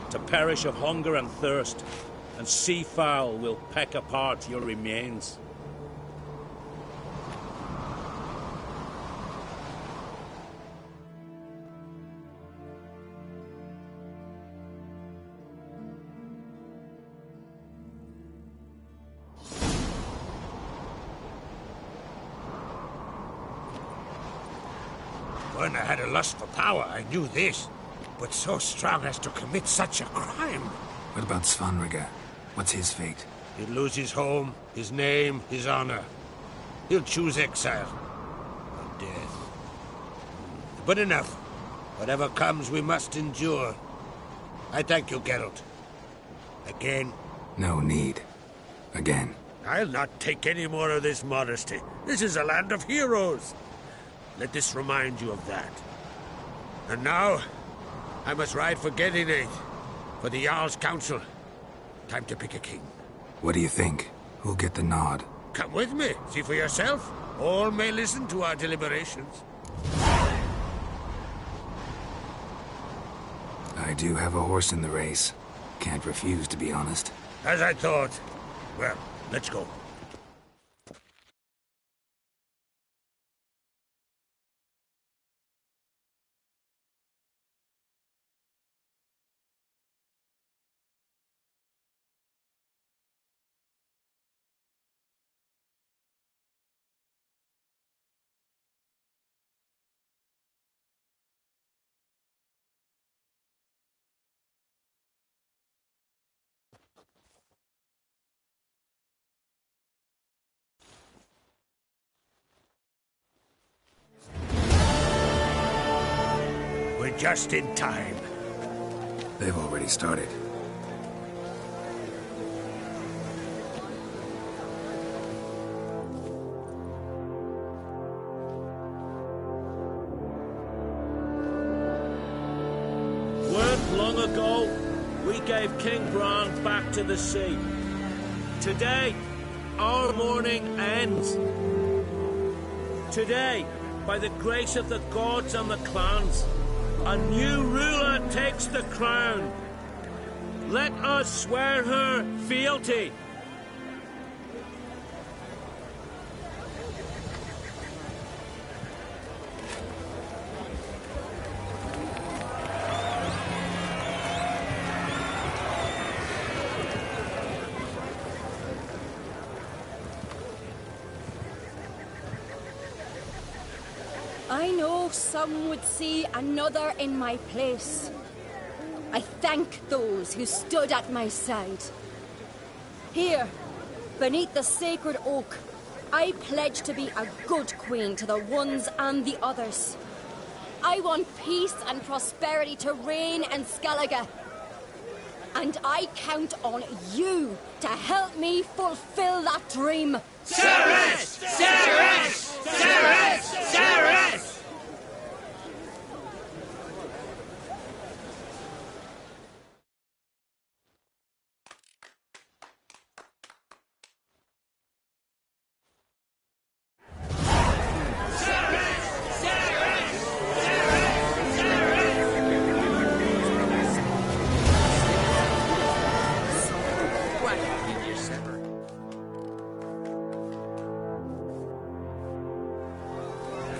to perish of hunger and thirst, and sea fowl will peck apart your remains. When I had a lust for power, I knew this. But so strong as to commit such a crime. What about Svanrika? What's his fate? He'll lose his home, his name, his honor. He'll choose exile. Or death. But enough. Whatever comes, we must endure. I thank you, Geralt. Again. No need. Again. I'll not take any more of this modesty. This is a land of heroes. Let this remind you of that. And now, I must ride for Gedinate, for the Jarl's Council. Time to pick a king. What do you think? Who'll get the nod? Come with me, see for yourself. All may listen to our deliberations. I do have a horse in the race. Can't refuse, to be honest. As I thought. Well, let's go. We're just in time. They've already started. Weren't long ago, we gave King Bran back to the sea. Today, our mourning ends. Today, by the grace of the gods and the clans, a new ruler takes the crown. Let us swear her fealty. some would see another in my place. I thank those who stood at my side. Here, beneath the sacred oak, I pledge to be a good queen to the ones and the others. I want peace and prosperity to reign in Skellige. And I count on you to help me fulfill that dream. Ceres! Ceres! Ceres! Ceres!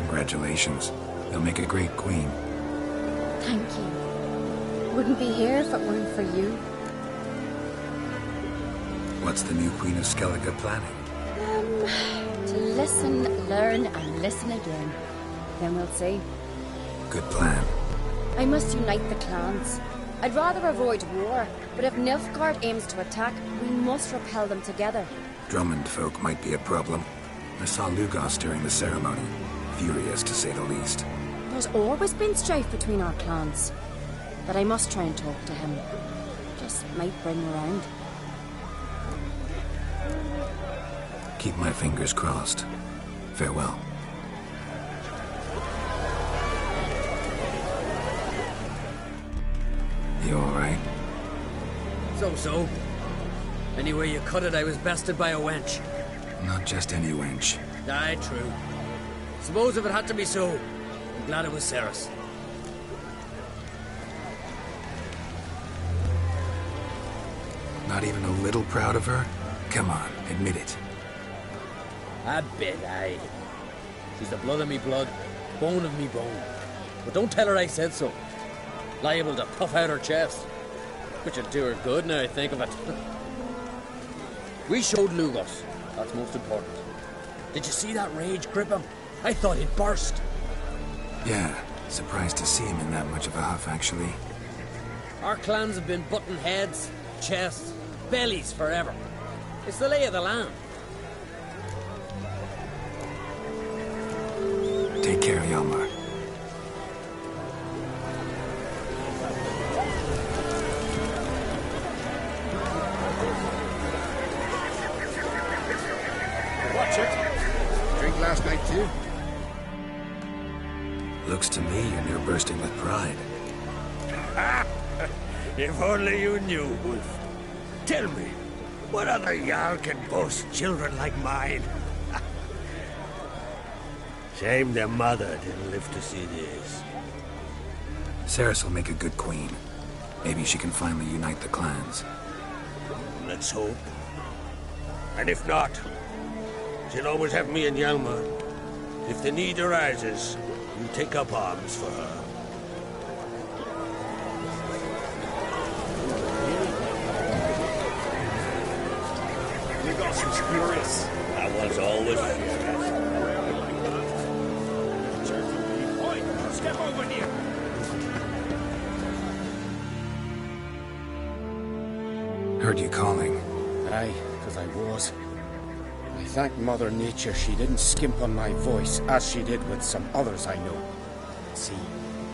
Congratulations. You'll make a great queen. Thank you. Wouldn't be here if it weren't for you. What's the new Queen of Skellige planning? To listen, learn, and listen again. Then we'll see. Good plan. I must unite the clans. I'd rather avoid war, but if Nilfgaard aims to attack, we must repel them together. Drummond folk might be a problem. I saw Lugos during the ceremony. Furious, to say the least. There's always been strife between our clans. But I must try and talk to him. Just might bring him around. Keep my fingers crossed. Farewell. You alright? So. Any way you cut it, I was bested by a wench. Not just any wench. Aye, true. Suppose if it had to be so, I'm glad it was Ceres. Not even a little proud of her? Come on, admit it. A bit, aye. She's the blood of me blood, bone of me bone. But don't tell her I said so. Liable to puff out her chest. Which would do her good now I think of it. We showed Lugos. That's most important. Did you see that rage grip him? I thought he'd burst. Yeah, surprised to see him in that much of a huff, actually. Our clans have been butting heads, chests, bellies forever. It's the lay of the land. Take care, Hjalmar. Watch it. Drink last night, too? Looks to me you're bursting with pride. If only you knew, Wolf. Tell me, what other Jarl can boast children like mine? Shame their mother didn't live to see this. Ceres will make a good queen. Maybe she can finally unite the clans. Let's hope. And if not, she'll always have me and Hjalmar. If the need arises, you take up arms for her. Lugos was furious. I was always furious. Step over here. Heard you calling. Aye, because I was. I thank Mother Nature she didn't skimp on my voice, as she did with some others I know. See,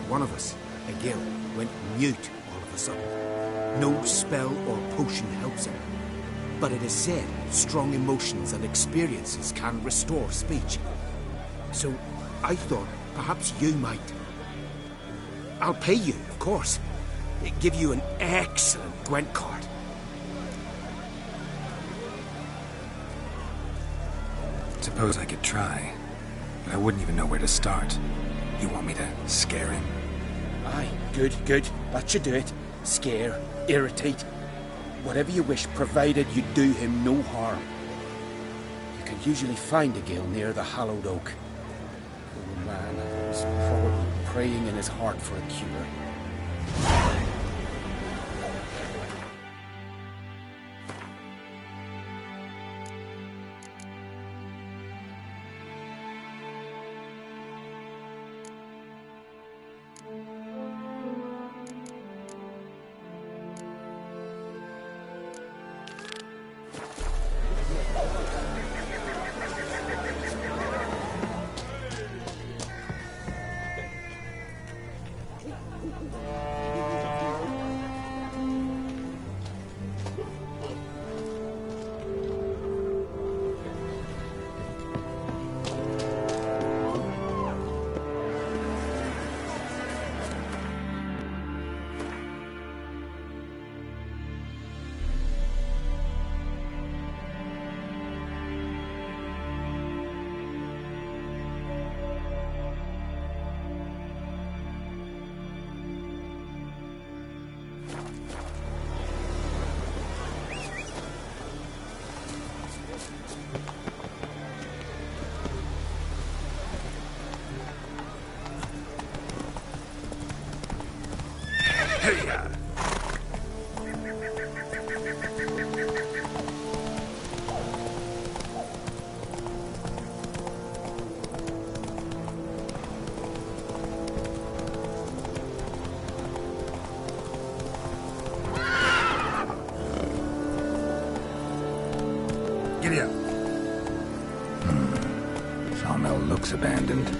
one of us, a girl, went mute all of a sudden. No spell or potion helps him. But it is said strong emotions and experiences can restore speech. So I thought perhaps you might. I'll pay you, of course. Give you an excellent Gwent card. Suppose I could try. But I wouldn't even know where to start. You want me to scare him? Aye, good. That should do it. Scare, irritate. Whatever you wish, provided you do him no harm. You can usually find a gill near the hallowed oak. Oh man, was probably praying in his heart for a cure. Hey-ya. Giddy up. Sawmill looks abandoned.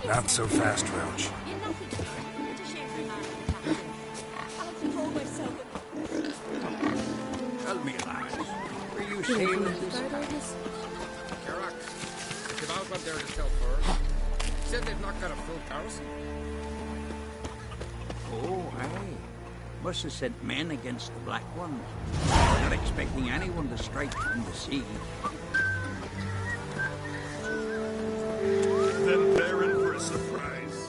Not so fast, Roach. Tell me, lads, were you sailing this Carrack, the Cabal went there to sell furs. Said they've not got a full garrison. Oh, aye. Must have sent men against the Black Ones. Not expecting anyone to strike from the sea. Then they're in for a surprise.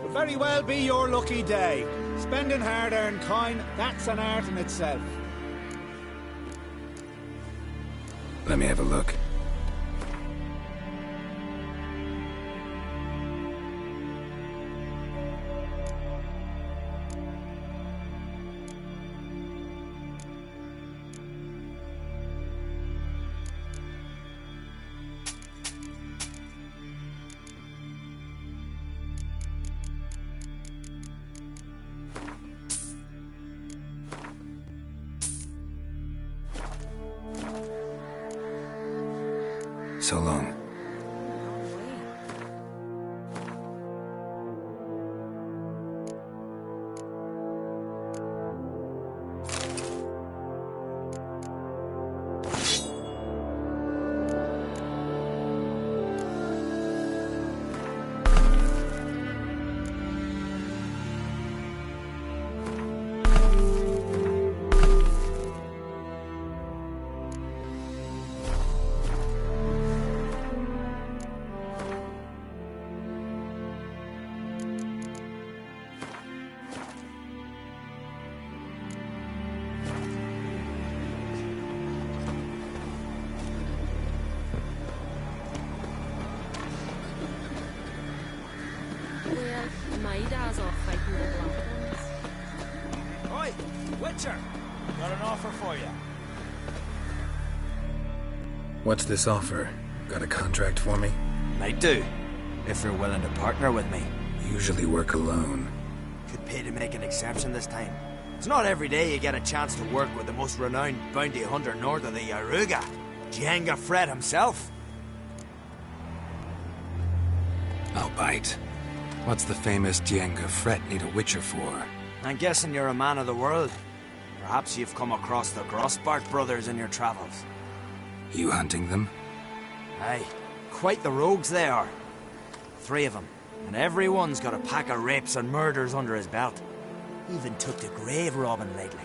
Could very well be your lucky day. Spending hard-earned coin, that's an art in itself. Let me have a look. So long. My dad's off fighting the Black Ones. Oi, Witcher! Got an offer for you. What's this offer? Got a contract for me? I do, if you're willing to partner with me. Usually work alone. Could pay to make an exception this time. It's not every day you get a chance to work with the most renowned bounty hunter north of the Yaruga, Jenga Fred himself. I'll bite. What's the famous Jenga Fred need a Witcher for? I'm guessing you're a man of the world. Perhaps you've come across the Grossbart brothers in your travels. You hunting them? Aye, quite the rogues they are. 3 of them, and every one's got a pack of rapes and murders under his belt. Even took to grave robbing lately.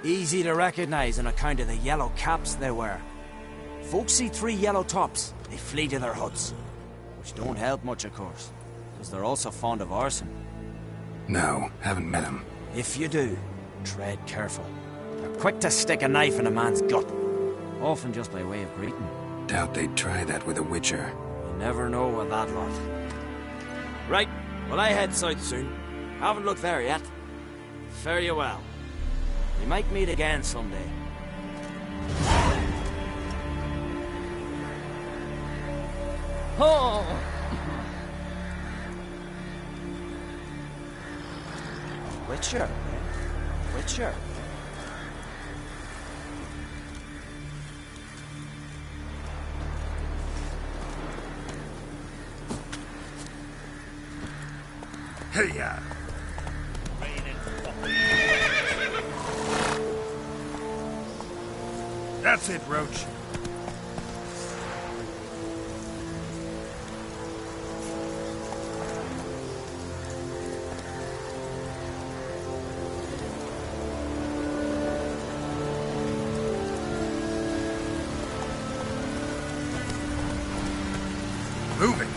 Easy to recognize on account of the yellow caps they wear. Folks see 3 yellow tops, they flee to their huts. Which don't help much, of course, because they're also fond of arson. No, haven't met him. If you do, tread careful. They're quick to stick a knife in a man's gut, often just by way of greeting. Doubt they'd try that with a Witcher. You never know with that lot. Right, well I head south soon. Haven't looked there yet. Fare you well. We might meet again someday. Oh! Witcher, eh? Witcher. Hey-ya! That's it, Roach. Move it!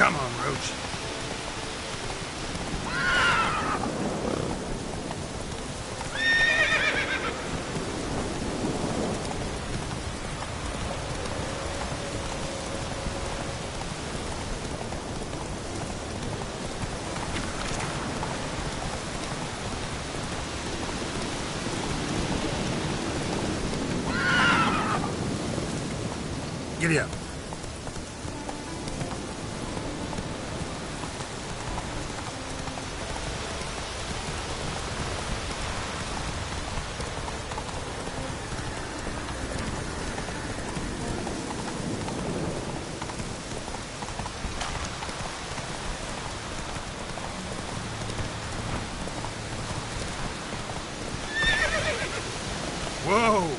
Come on, Roach. Giddy up. Whoa!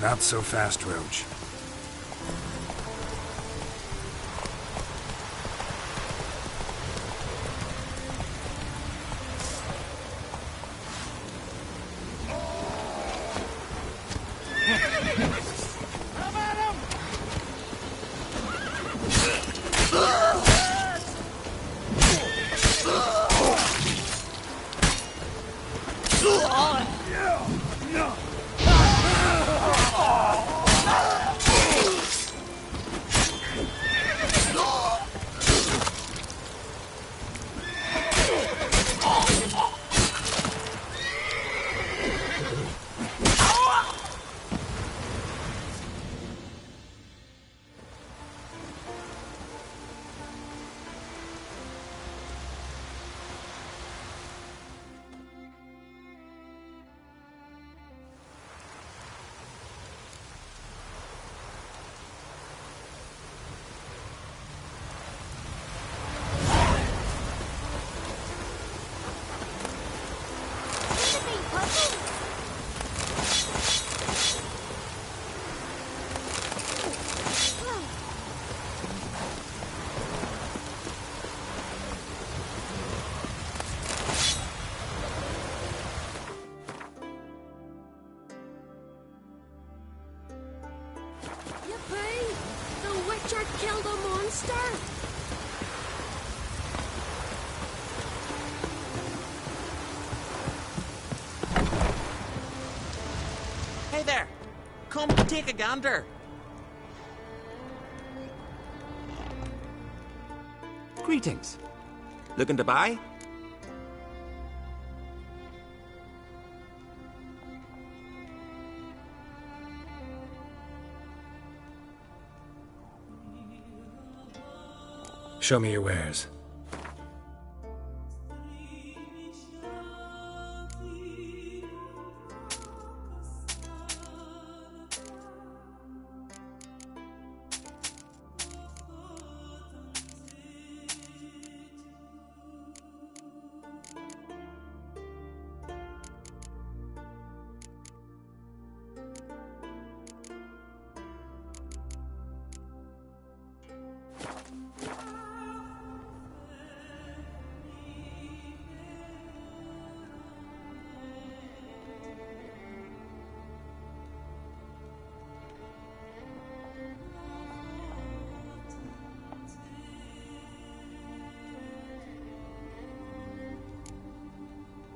Not so fast, Roach. Yippee! The Witcher killed a monster! Hey there! Come take a gander! Greetings. Looking to buy? Show me your wares.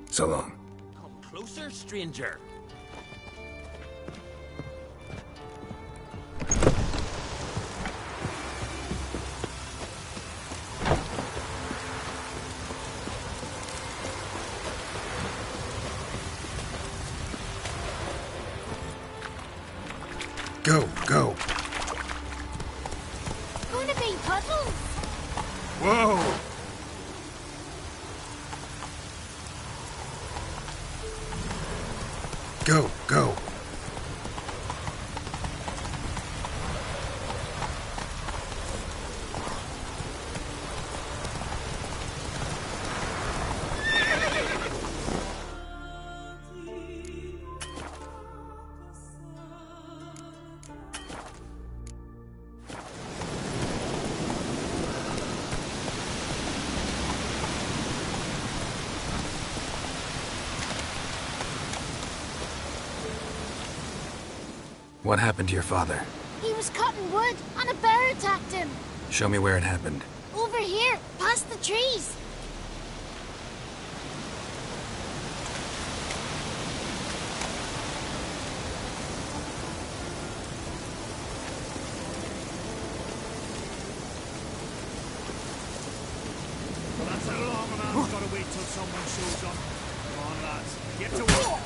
So long. Come closer, stranger. Go, go. Gonna be puzzles! Whoa! Go, go. What happened to your father? He was cutting wood, and a bear attacked him. Show me where it happened. Over here, past the trees. Well, that's how long a man's got to wait till someone shows up. Come on, lads. Get to work.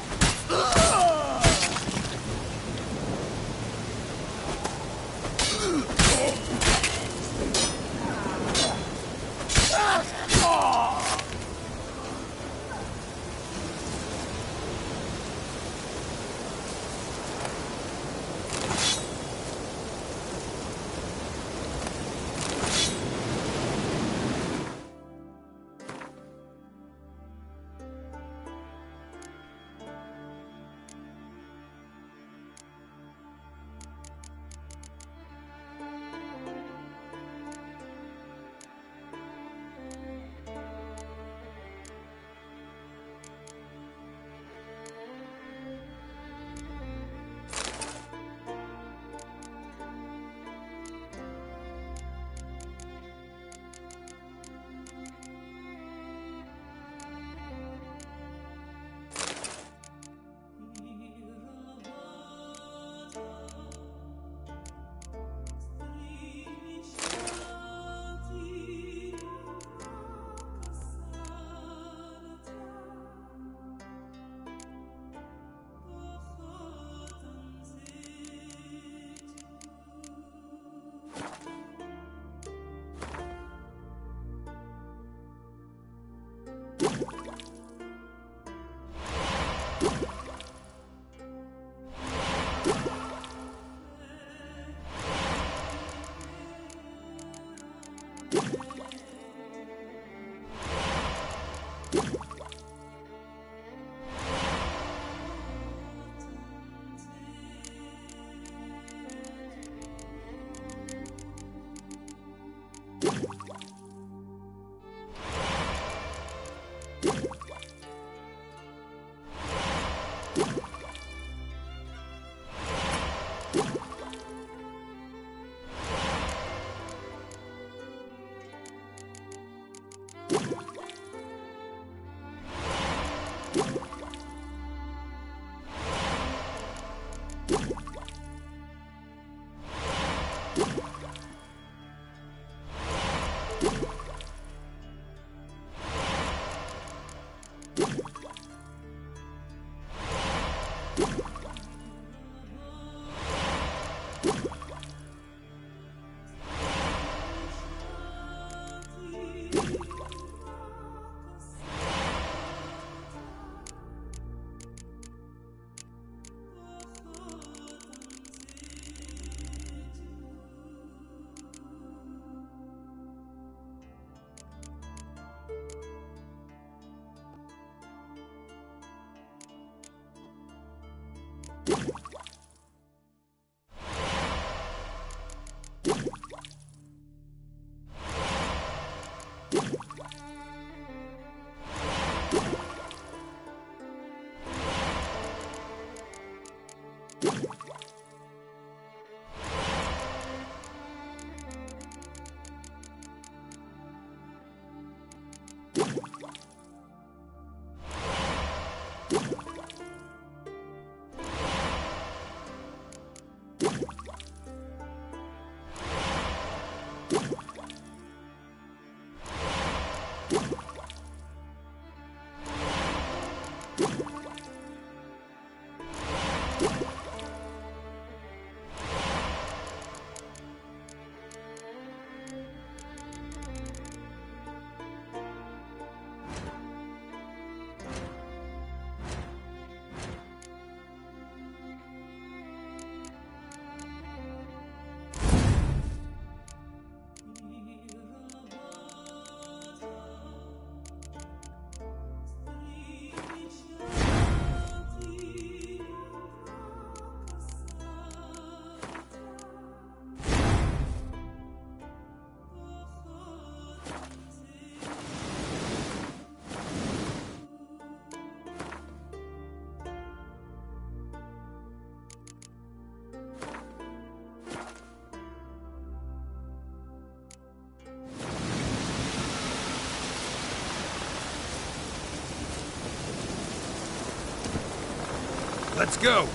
Let's go!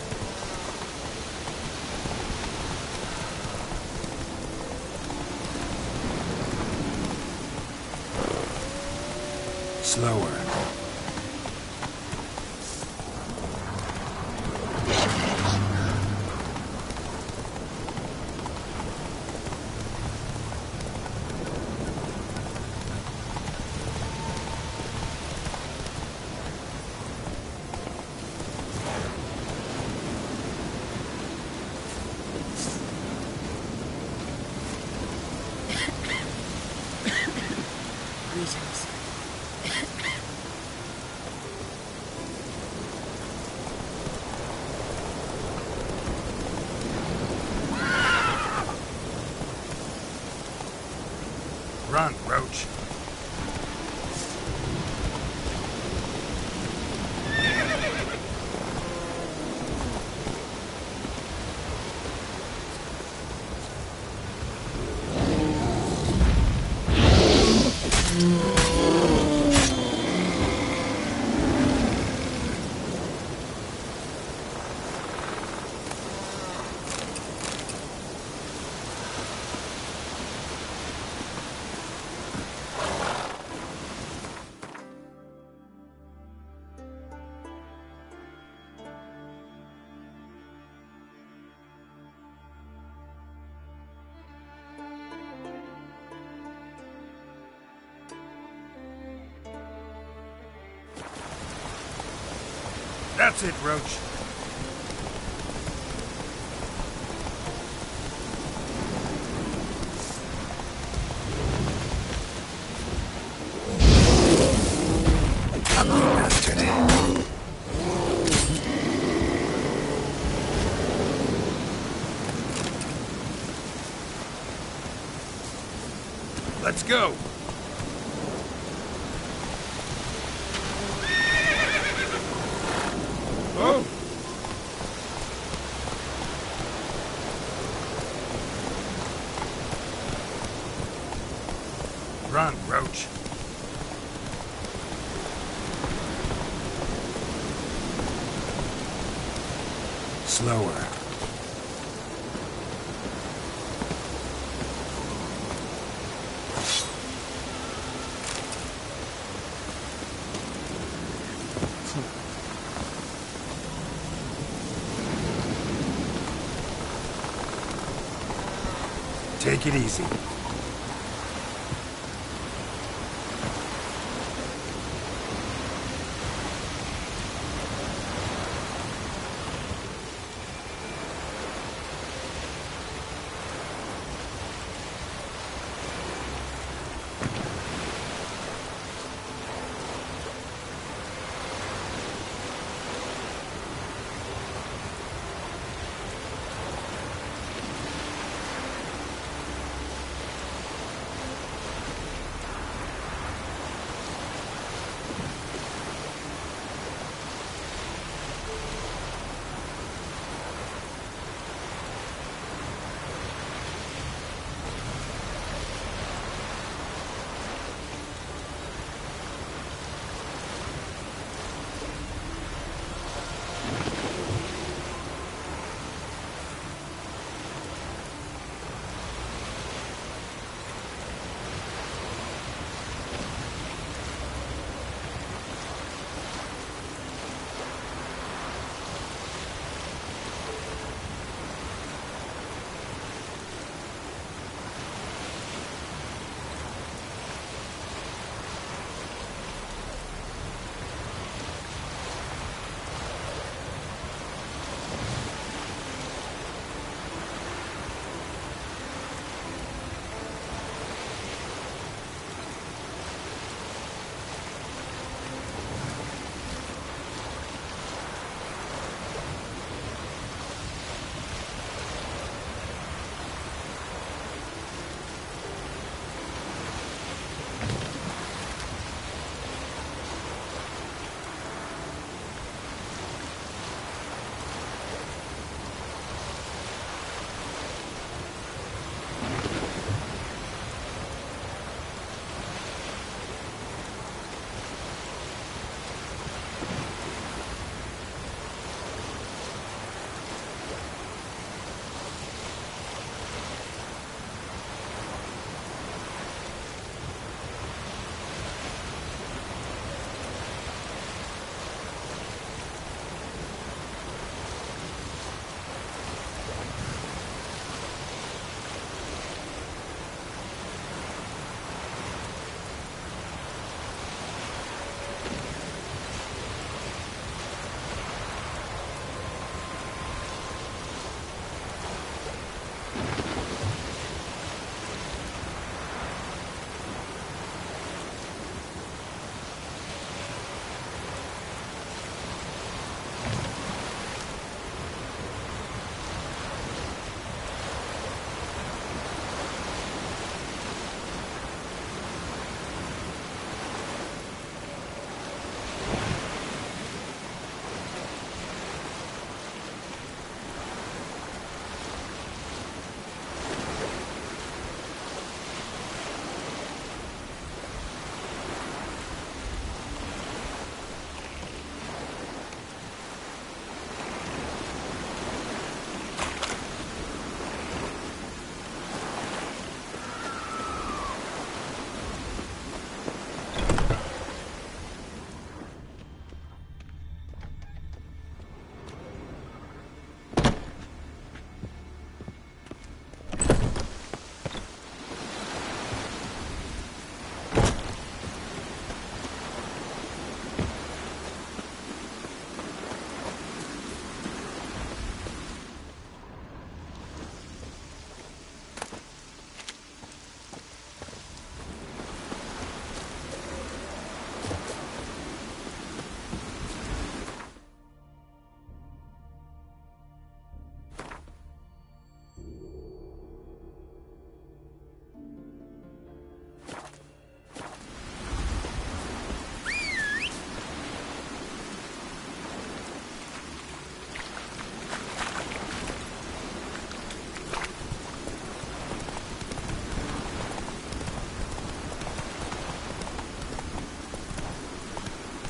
Slower. Greetings. Run, Roach. That's it, Roach. Ugly bastard. Let's go. Oh! Run, Roach. Slower. Take it easy.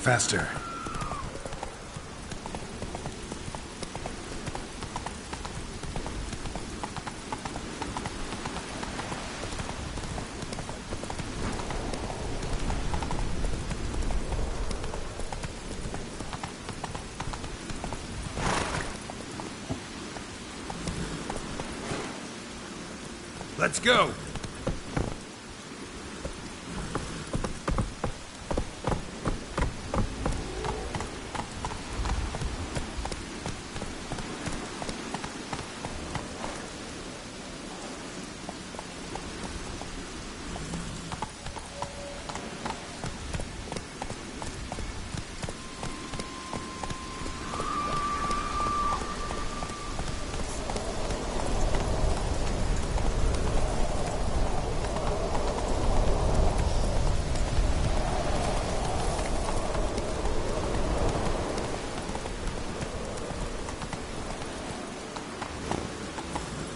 Faster. Let's go!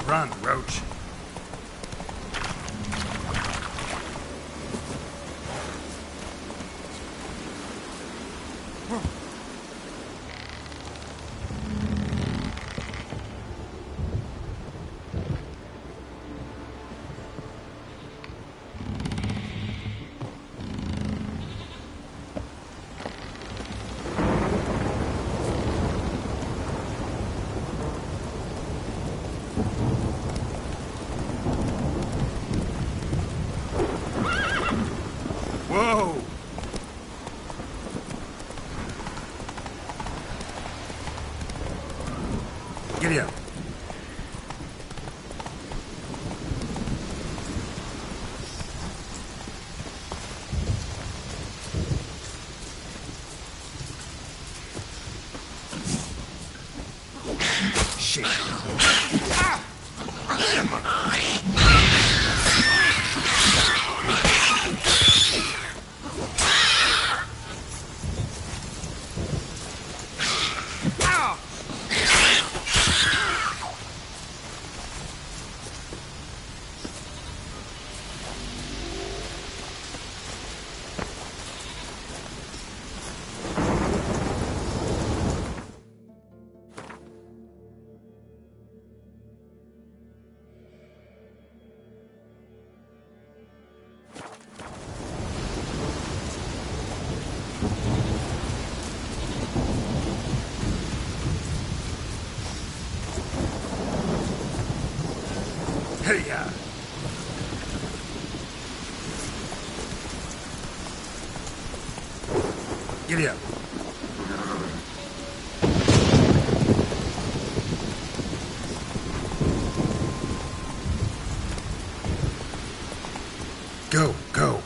Run, Roach. Whoa! Giddy up. Shit. Hey-ya! Giddy up. Go, go.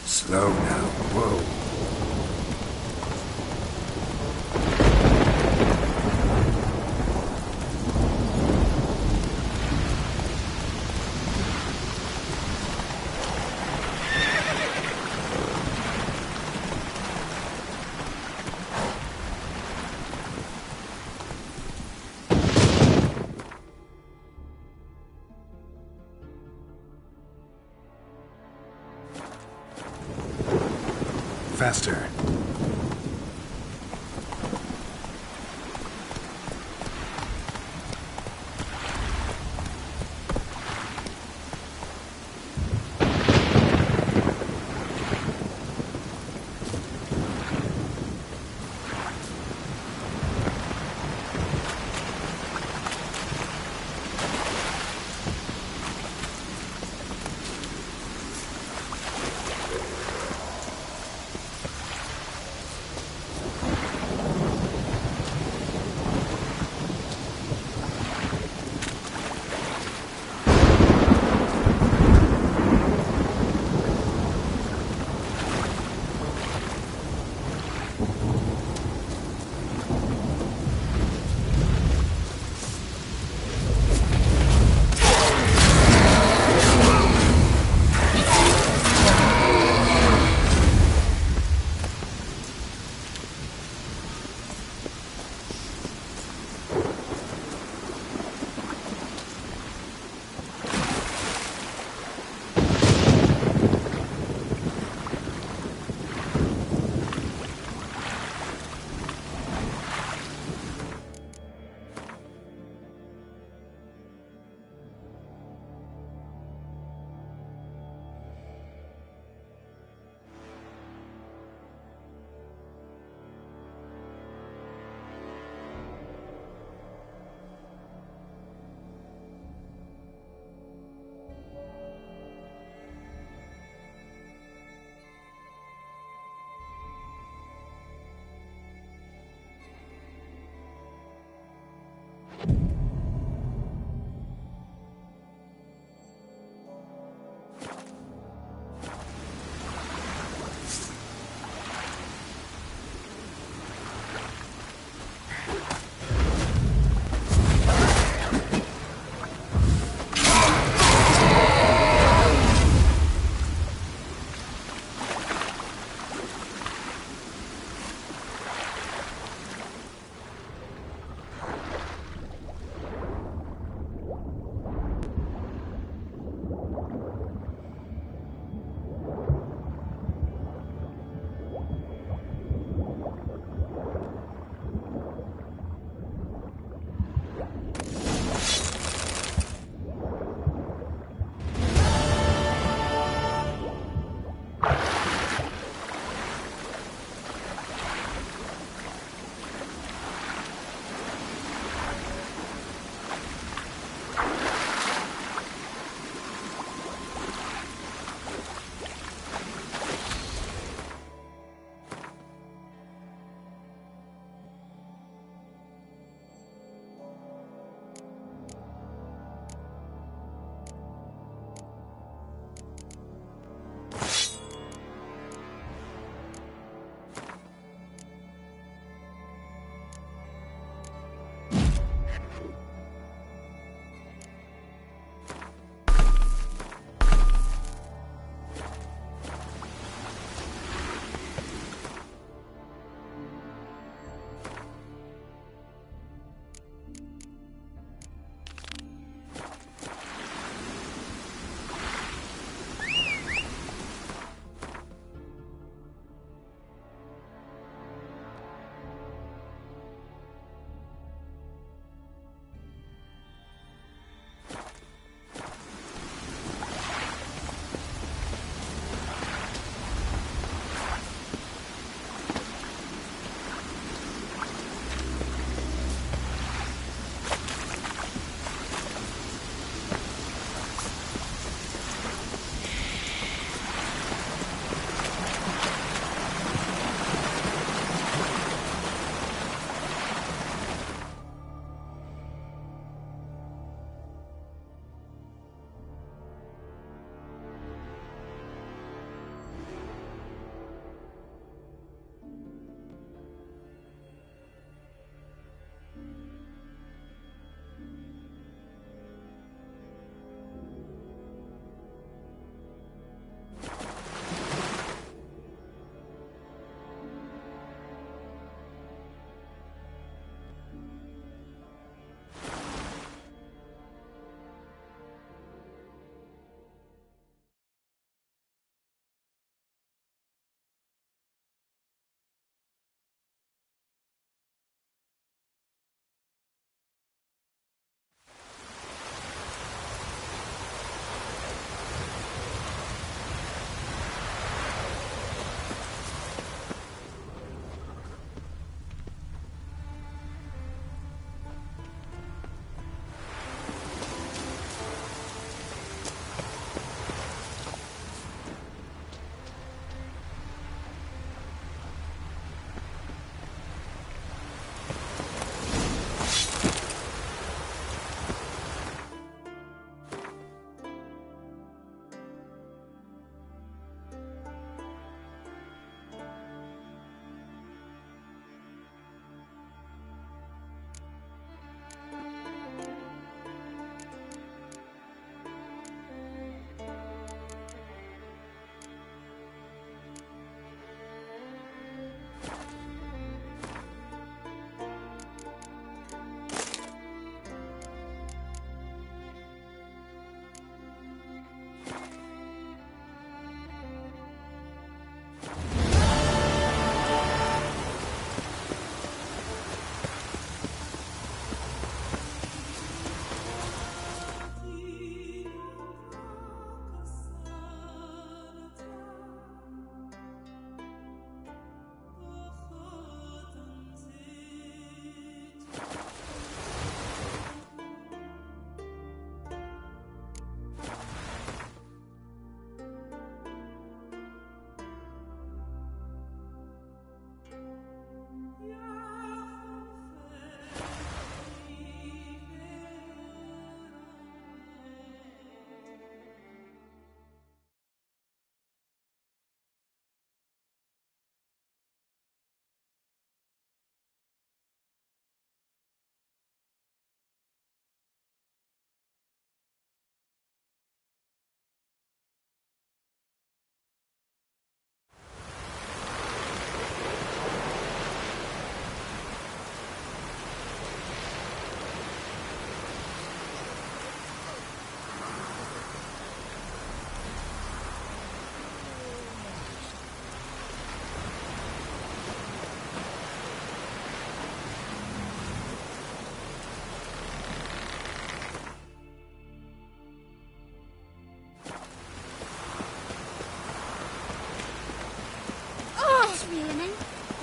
Slow now. Whoa. Faster.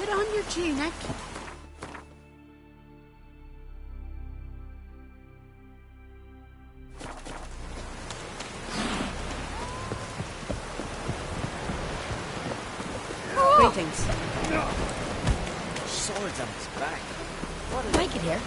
Get on your tunic. Greetings. Swords on his back. What did I get here?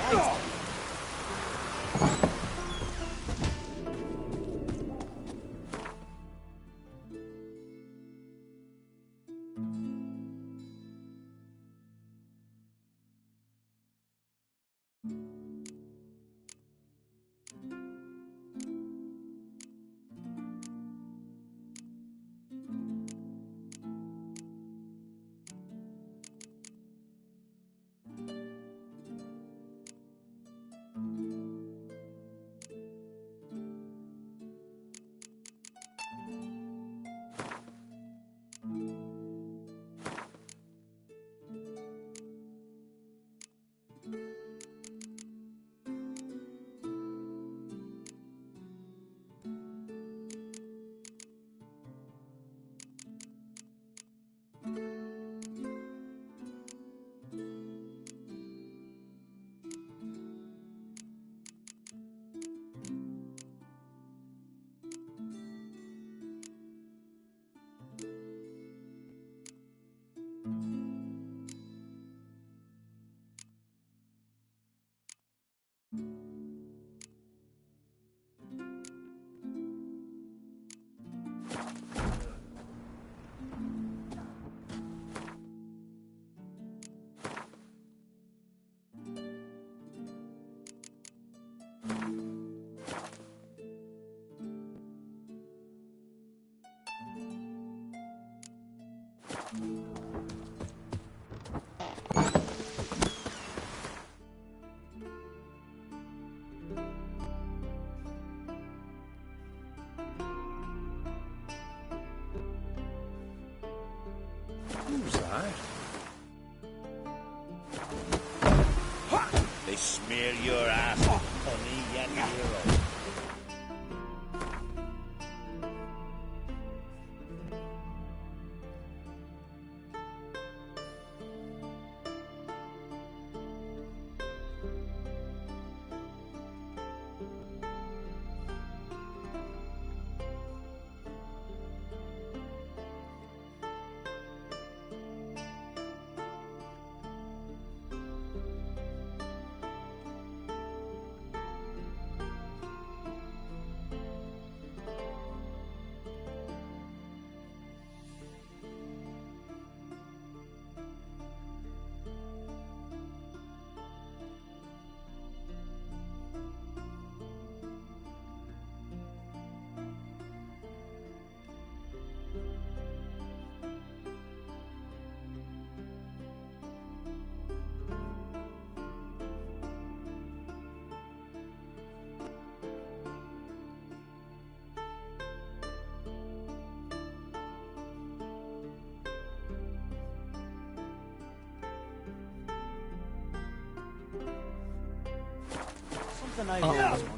Who's that? They smear your ass with honey and hero. Something I always wanted.